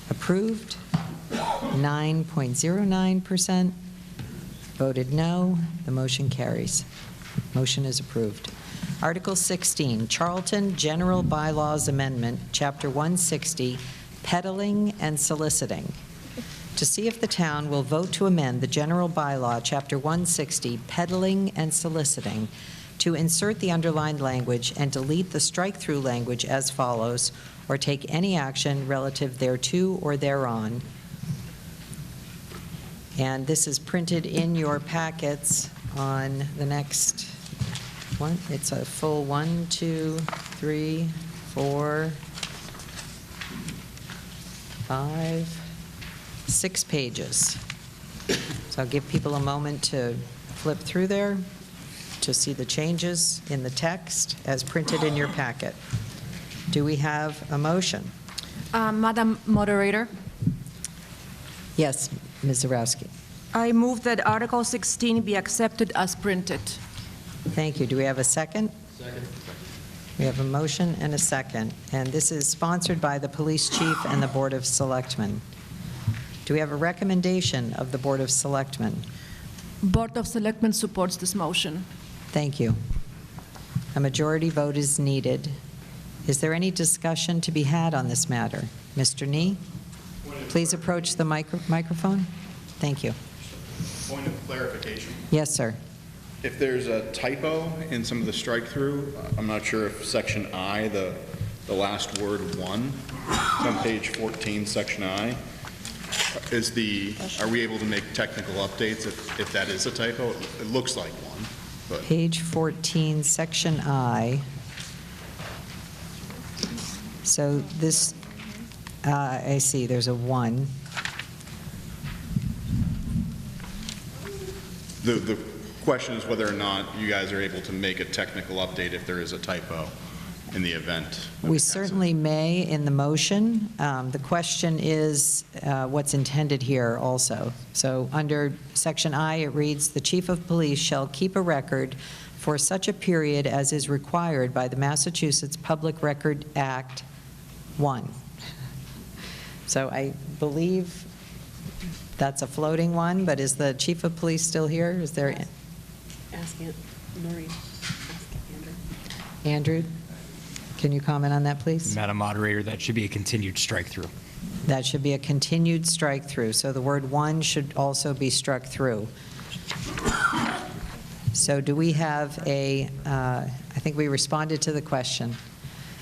approved, 9.09% voted no. The motion carries. Motion is approved. Article 16, Charlton General Bylaws Amendment, Chapter 160, Peddling and Soliciting. To see if the town will vote to amend the General Bylaw, Chapter 160, Peddling and Soliciting, to insert the underlined language and delete the strike-through language as follows, or take any action relative thereto or thereon. And this is printed in your packets on the next one. It's a full 1, 2, 3, 4, 5, 6 pages. So I'll give people a moment to flip through there to see the changes in the text as printed in your packet. Do we have a motion? Madam Moderator, Yes, Ms. Zarowski. I move that Article 16 be accepted as printed. Thank you. Do we have a second? Second. We have a motion and a second, and this is sponsored by the Police Chief and the Board of Selectmen. Do we have a recommendation of the Board of Selectmen? Board of Selectmen supports this motion. Thank you. A majority vote is needed, Is there any discussion to be had on this matter? Mr. Nee, please approach the microphone. Thank you. Point of clarification. Yes, sir. If there's a typo in some of the strike-through, I'm not sure if section I, the last word one, it's on page 14, section I, are we able to make technical updates if that is a typo? It looks like one, but. Page 14, section I. So this, I see, there's a 1. The question is whether or not you guys are able to make a technical update if there is a typo in the event. We certainly may in the motion. The question is what's intended here also. So under section I, it reads, "The chief of police shall keep a record for such a period as is required by the Massachusetts Public Record Act 1." So I believe that's a floating one, but is the chief of police still here? Is there? Ask Noreen. Andrew, can you comment on that, please? Madam Moderator, that should be a continued strike-through. That should be a continued strike-through. So the word "one" should also be struck through. So do we have I think we responded to the question.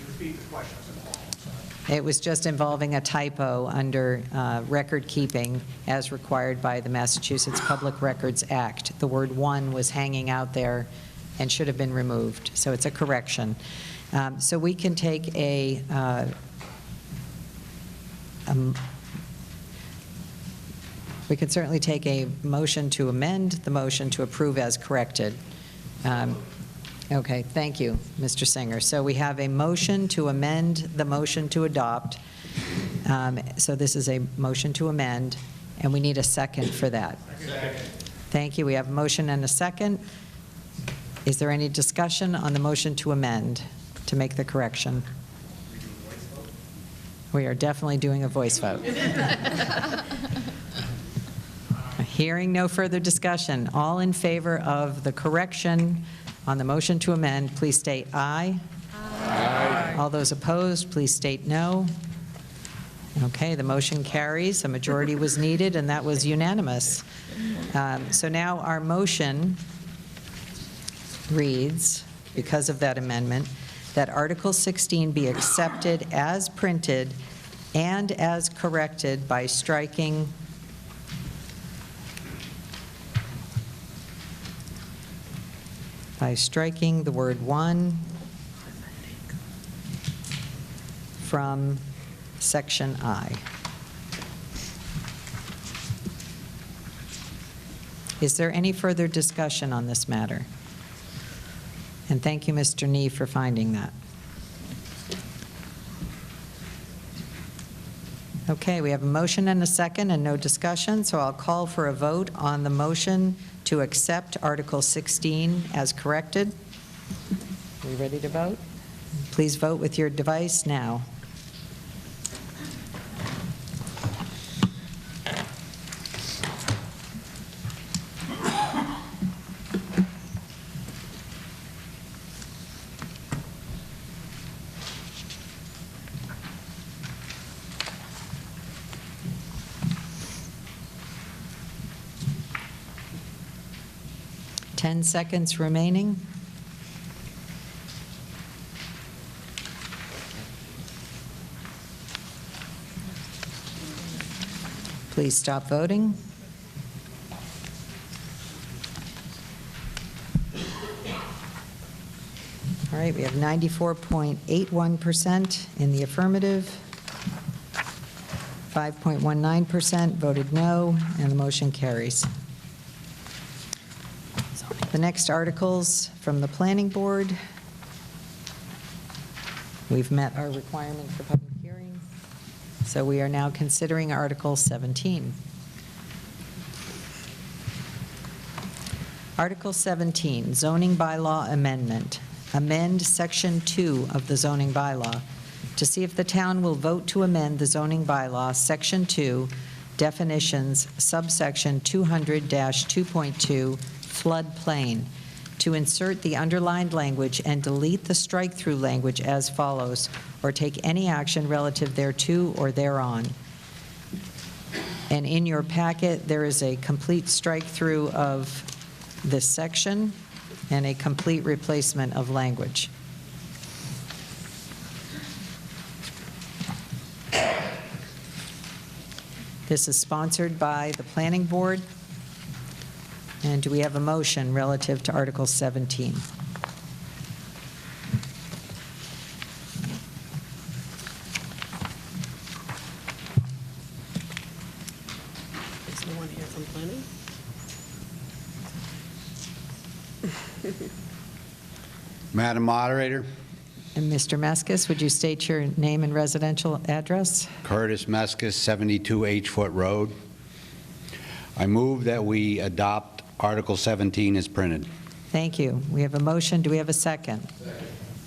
Repeat the question. It was just involving a typo under record keeping as required by the Massachusetts Public Records Act. The word "one" was hanging out there and should have been removed. So it's a correction. So we can take we could certainly take a motion to amend the motion to approve as corrected. Okay, thank you, Mr. Singer. So we have a motion to amend the motion to adopt. So this is a motion to amend, and we need a second for that. Second. Thank you. We have a motion and a second. Is there any discussion on the motion to amend, to make the correction? We are definitely doing a voice vote. Hearing no further discussion, all in favor of the correction on the motion to amend, please state aye. Aye. All those opposed, please state no. Okay, the motion carries. A majority was needed, and that was unanimous. So now our motion reads, because of that amendment, that Article 16 be accepted as printed and as corrected by striking the word "one" from section I. Is there any further discussion on this matter? And thank you, Mr. Nee, for finding that. Okay, we have a motion and a second and no discussion, so I'll call for a vote on the motion to accept Article 16 as corrected. Are we ready to vote? Please vote with your device now. Ten seconds remaining. Please stop voting. All right, we have 94.81% in the affirmative, 5.19% voted no, and the motion carries. The next articles from the Planning Board. We've met our requirement for public hearing, so we are now considering Article 17. Article 17, Zoning Bylaw Amendment. Amend Section 2 of the zoning bylaw to see if the town will vote to amend the zoning bylaw, Section 2, definitions, subsection 200-2.2, floodplain, to insert the underlined language and delete the strike-through language as follows, or take any action relative thereto or thereon. And in your packet, there is a complete strike-through of this section and a complete replacement of language. This is sponsored by the Planning Board. And do we have a motion relative to Article 17? Is there one here from planning? Madam Moderator, And Mr. Meskis, would you state your name and residential address? Curtis Meskis, 72 H Foot Road. I move that we adopt Article 17 as printed. Thank you. We have a motion. Do we have a second?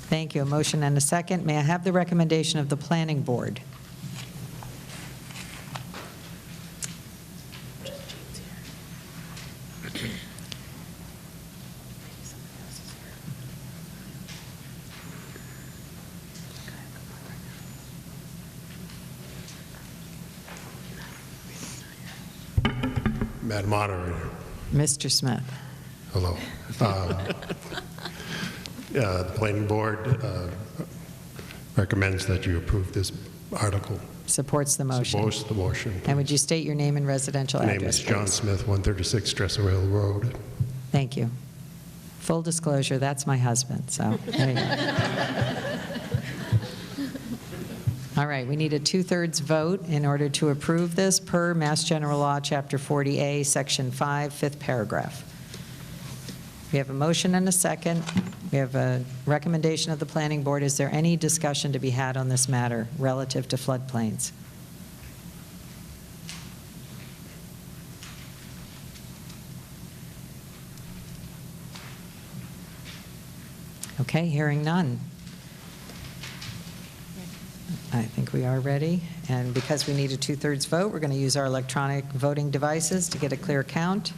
Thank you. A motion and a second. May I have the recommendation of the Planning Board? Madam Moderator. Mr. Smith. Hello. The Planning Board recommends that you approve this article. Supports the motion. Supports the motion. And would you state your name and residential My address, name is John please? Smith, 136 Dressel Hill Road. Thank you. Full disclosure, that's my husband, so there you go. All right, we need a two-thirds vote in order to approve this per Mass General Law, Chapter 40A, Section 5, 5th paragraph. We have a motion and a second. We have a recommendation of the Planning Board. Is there any discussion to be had on this matter relative to floodplains? Okay, hearing none. I think we are ready, and because we need a two-thirds vote, we're going to use our electronic voting devices to get a clear count.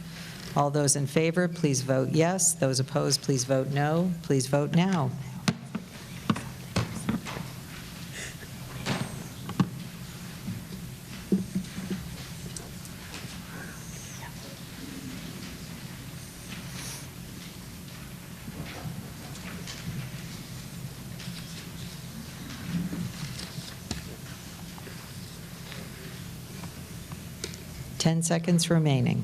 All those in favor, please vote yes. Those opposed, please vote no. Please vote now. Ten seconds remaining.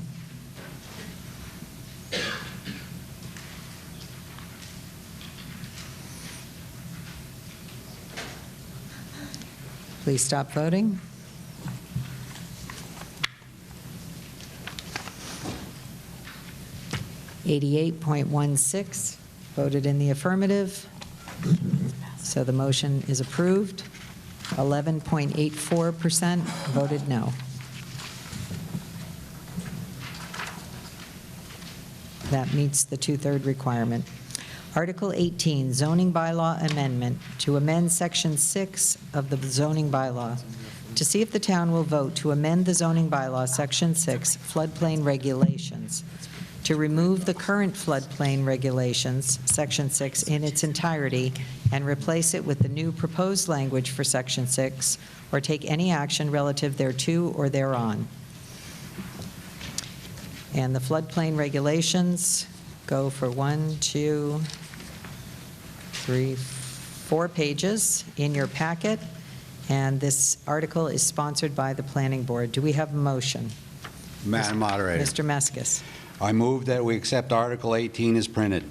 Please stop voting. .16 voted in the affirmative, so the motion is approved. 11.84% voted no. That meets the two-third requirement. Article 18, zoning bylaw amendment to amend Section 6 of the zoning bylaw to see if the town will vote to amend the zoning bylaw, Section 6, floodplain regulations, to remove the current floodplain regulations, Section 6, in its entirety and replace it with the new proposed language for Section 6, or take any action relative thereto or thereon. And the floodplain regulations go for 1, 2, 3, 4 pages in your packet, and this article is sponsored by the Planning Board. Do we have a motion? Madam Moderator. Mr. Meskis. I move that we accept Article 18 as printed.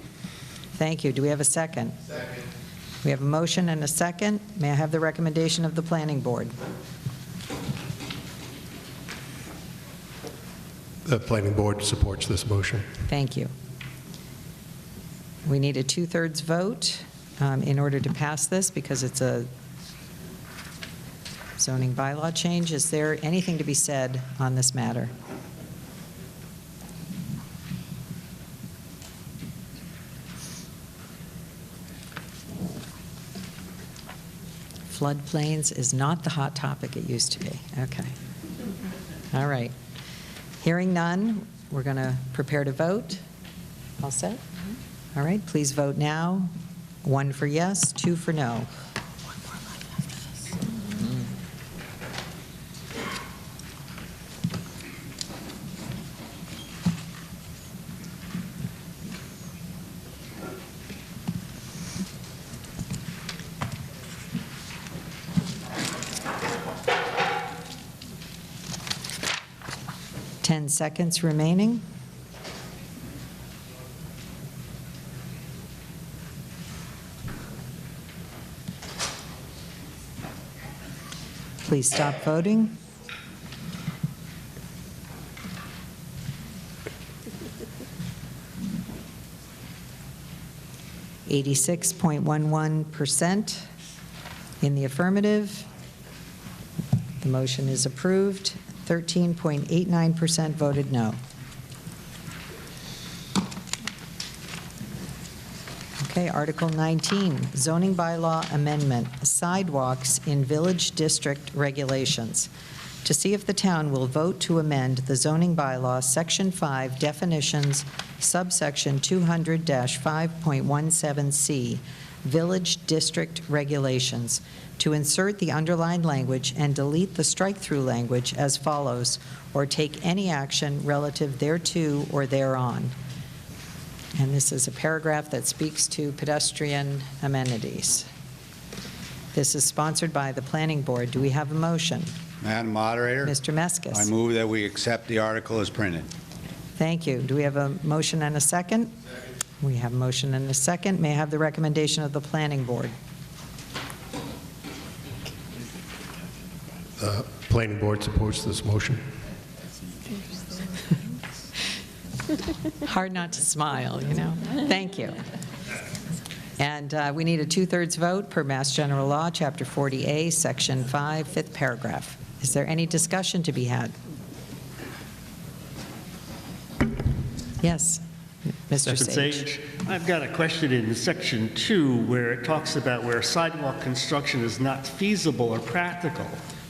Thank you. Do we have a second? Second. We have a motion and a second. May I have the recommendation of the Planning Board? The Planning Board supports this motion. Thank you. We need a two-thirds vote in order to pass this because it's a zoning bylaw change. Is there anything to be said on this matter? Floodplains is not the hot topic it used to be. Okay. All right. Hearing none, we're going to prepare to vote. All set? All right, please vote now. 1 for yes, 2 for no. Seconds remaining. Please stop voting. %86.11% in the affirmative. The motion is approved. 13.89% voted no. Okay, Article 19, zoning bylaw amendment, sidewalks in village district regulations. To see if the town will vote to amend the zoning bylaw, Section 5, definitions, subsection 200-5.17C, village district regulations, to insert the underlined language and delete the strike-through language as follows, or take any action relative thereto or thereon. And this is a paragraph that speaks to pedestrian amenities. This is sponsored by the Planning Board. Do we have a motion? Madam Moderator? Mr. Meskis. I move that we accept the article as printed. Thank you. Do we have a motion and a second? We have a motion and a second. May I have the recommendation of the Planning Board? The Planning Board supports this motion. Hard not to smile, you know. Thank you. And we need a 2/3 vote per Mass General Law, Chapter 40A, Section 5, 5th paragraph. Is there any discussion to be had? Yes, Mr. Sage. I've got a question in Section 2 where it talks about where sidewalk construction is not feasible or practical.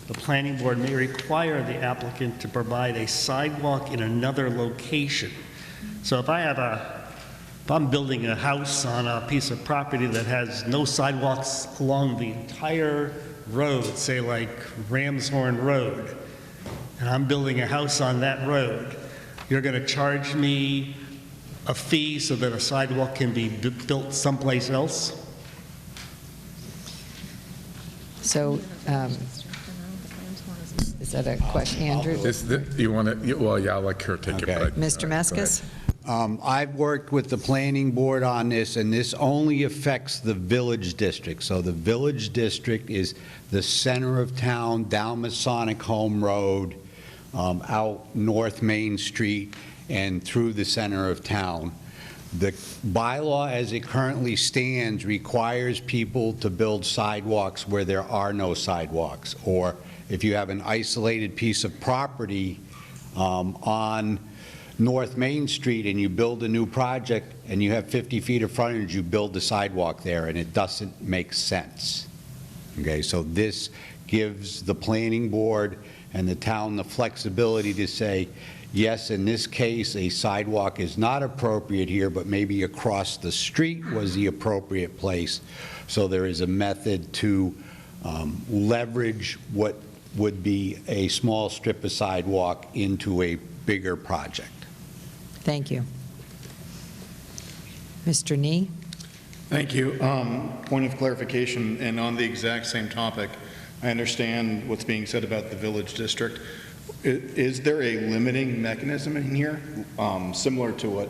The planning board may require the applicant to provide a sidewalk in another location. So if I'm building a house on a piece of property that has no sidewalks along the entire road, say like Ramshorn Road, and I'm building a house on that road, you're going to charge me a fee so that a sidewalk can be built someplace else? So, is that a question, Andrew? You want to, well, yeah, I'll let her take it. But, Mr. Meskis? I've worked with the planning board on this, and this only affects the village district. So the village district is the center of town, down Masonic Home Road, out North Main Street, and through the center of town. The bylaw as it currently stands requires people to build sidewalks where there are no sidewalks, or if you have an isolated piece of property on North Main Street and you build a new project and you have 50 feet of frontage, you build the sidewalk there, and it doesn't make sense. Okay, so this gives the planning board and the town the flexibility to say, yes, in this case, a sidewalk is not appropriate here, but maybe across the street was the appropriate place. So there is a method to leverage what would be a small strip of sidewalk into a bigger project. Thank you. Mr. Nee? Thank you. Point of clarification, and on the exact same topic, I understand what's being said about the village district. Is there a limiting mechanism in here, similar to what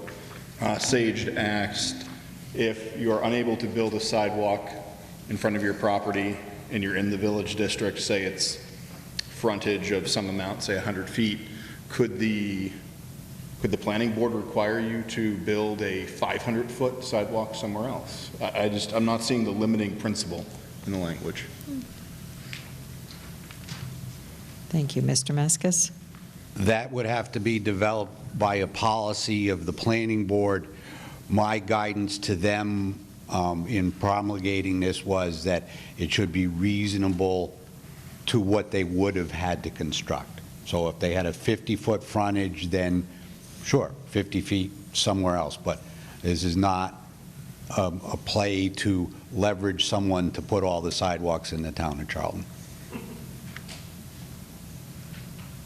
Sage asked? If you're unable to build a sidewalk in front of your property and you're in the village district, say it's frontage of some amount, say 100 feet, could the planning board require you to build a 500-foot sidewalk somewhere else? I'm not seeing the limiting principle in the language. Thank you. Mr. Meskis? That would have to be developed by a policy of the planning board. My guidance to them in promulgating this was that it should be reasonable to what they would have had to construct. So if they had a 50-foot frontage, then sure, 50 feet somewhere else. But this is not a play to leverage someone to put all the sidewalks in the town of Charlton.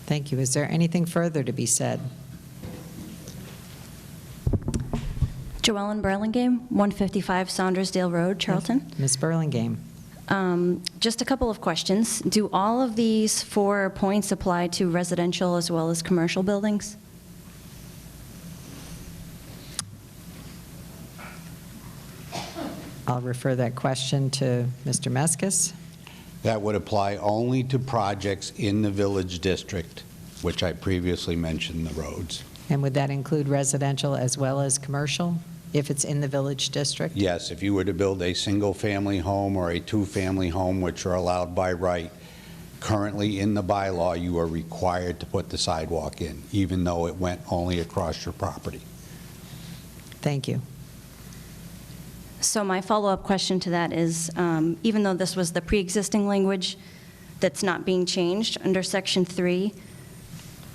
Thank you. Is there anything further to be said? Joellen Burlingame, 155 Saundersdale Road, Charlton. Ms. Burlingame. Just a couple of questions. Do all of these 4 points apply to residential as well as commercial buildings? I'll refer that question to Mr. Meskis. That would apply only to projects in the village district, which I previously mentioned, the roads. And would that include residential as well as commercial, if it's in the village district? Yes, if you were to build a single-family home or a two-family home, which are allowed by right, currently in the bylaw, you are required to put the sidewalk in, even though it went only across your property. Thank you. So my follow-up question to that is, even though this was the pre-existing language that's not being changed, under Section 3,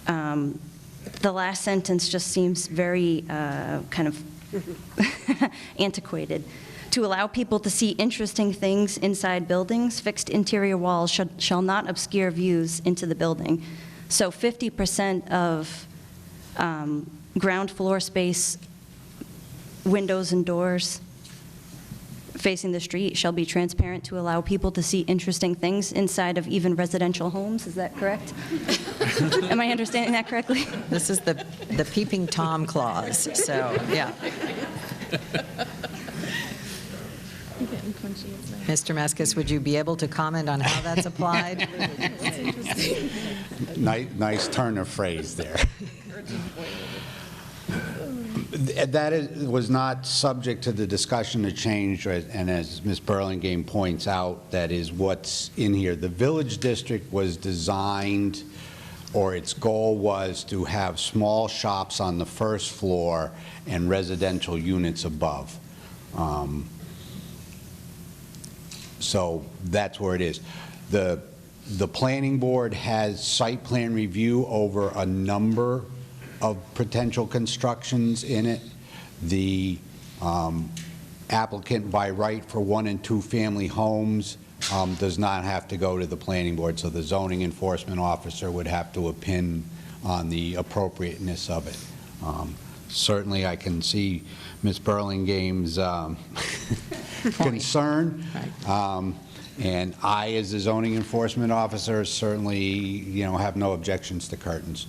the last sentence just seems very kind of antiquated. To allow people to see interesting things inside buildings, fixed interior walls shall not obscure views into the building. So 50% of ground floor space, windows and doors facing the street shall be transparent to allow people to see interesting things inside of even residential homes. Is that correct? Am I understanding that correctly? This is the peeping Tom clause, so, yeah. Mr. Meskis, would you be able to comment on how that's applied? Nice turn of phrase there. That was not subject to the discussion to change, and as Ms. Burlingame points out, that is what's in here. The village district was designed, or its goal was to have small shops on the first floor and residential units above. So that's where it is. The planning board has site plan review over a number of potential constructions in it. The applicant by right for 1 and 2 family homes does not have to go to the planning board, so the zoning enforcement officer would have to opine on the appropriateness of it. Certainly I can see Ms. Burlingame's concern. And I, as the zoning enforcement officer, certainly, have no objections to curtains.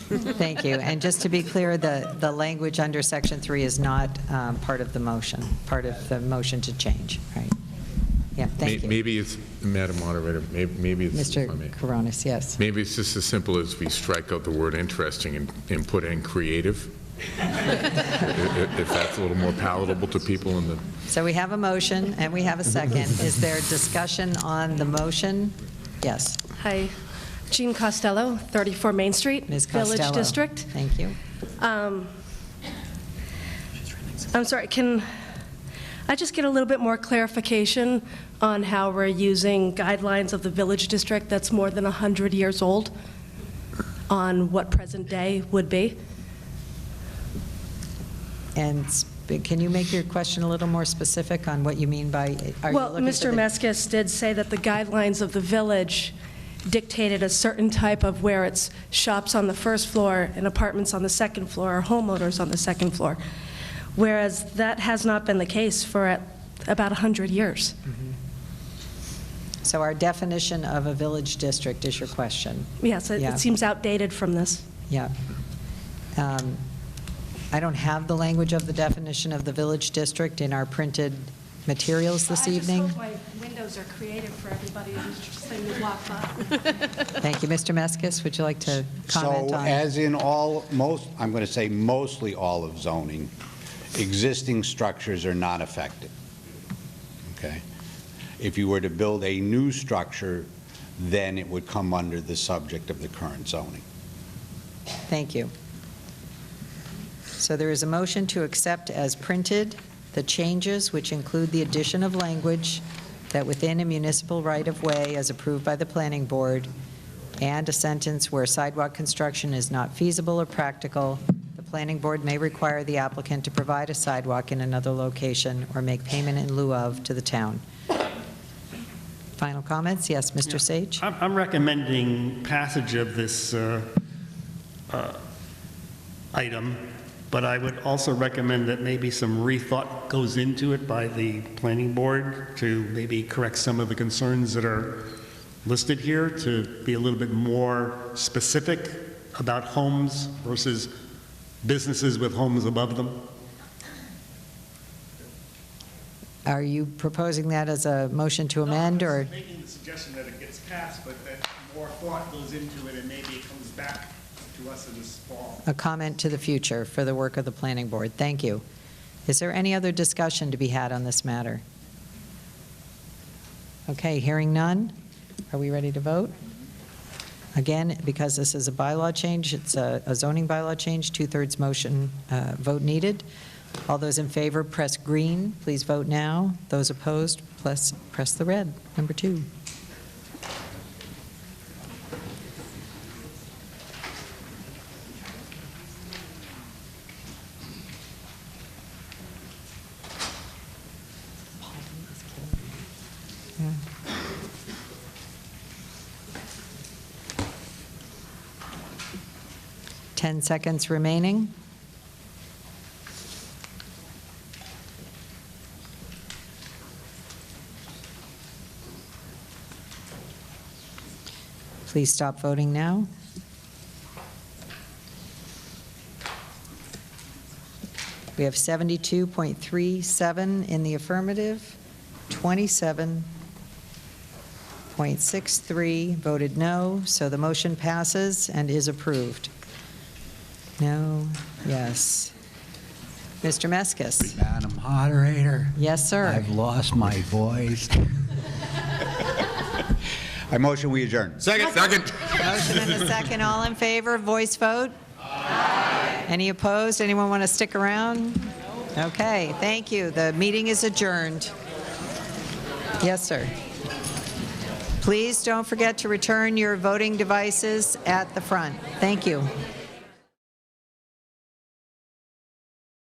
Thank you. And just to be clear, the language under Section 3 is not part of the motion to change, right? Yeah, thank you. Maybe it's, Madam Moderator, maybe it's... Mr. Coronis, yes. Maybe it's just as simple as we strike out the word interesting and put in creative, if that's a little more palatable to people in the... So we have a motion and we have a second. Is there discussion on the motion? Yes. Hi. Jean Costello, 34 Main Street, Ms. Costello. Village District. Thank you. I'm sorry, can I just get a little bit more clarification on how we're using guidelines of the Village District that's more than 100 years old on what present day would be? And can you make your question a little more specific on what you mean by... Well, Mr. Meskis did say that the guidelines of the village dictated a certain type of where it's shops on the first floor and apartments on the second floor or homeowners on the second floor, whereas that has not been the case for about 100 years. Mm-hmm. So our definition of a village district is your question? Yes, it seems outdated from this. Yeah. I don't have the language of the definition of the village district in our printed materials this evening. I just hope my windows are creative for everybody who's saying to walk by. Thank you. Mr. Meskis, would you like to comment so on? As in I'm going to say mostly all of zoning, existing structures are not affected. Okay? If you were to build a new structure, then it would come under the subject of the current zoning. Thank you. So there is a motion to accept as printed the changes, which include the addition of language that within a municipal right-of-way as approved by the planning board, and a sentence where sidewalk construction is not feasible or practical, the planning board may require the applicant to provide a sidewalk in another location or make payment in lieu of to the town. Final comments? Yes, Mr. Sage? I'm recommending passage of this item, but I would also recommend that maybe some rethought goes into it by the planning board to maybe correct some of the concerns that are listed here, to be a little bit more specific about homes versus businesses with homes above them. Are you proposing that as a motion to amend, or? I'm making the suggestion that it gets passed, but that more thought goes into it, and maybe it comes back to us in this fall. A comment to the future for the work of the planning board. Thank you. Is there any other discussion to be had on this matter? Okay, hearing none. Are we ready to vote? Again, because this is a bylaw change, it's a zoning bylaw change, 2/3 motion vote needed. All those in favor, press green. Please vote now. Those opposed, press the red. Number 2. Yeah. 10 seconds remaining. Please stop voting now. We have 72.37 in the affirmative, 27.63 voted no, so the motion passes and is approved. No, yes. Mr. Meskis. Madam Moderator. Yes, sir. I've lost my voice. I motion we adjourn. Second. Motion and a second. All in favor, voice vote? Aye. Any opposed? Anyone want to stick around? Okay, thank you. The meeting is adjourned. Yes, sir. Please don't forget to return your voting devices at the front. Thank you.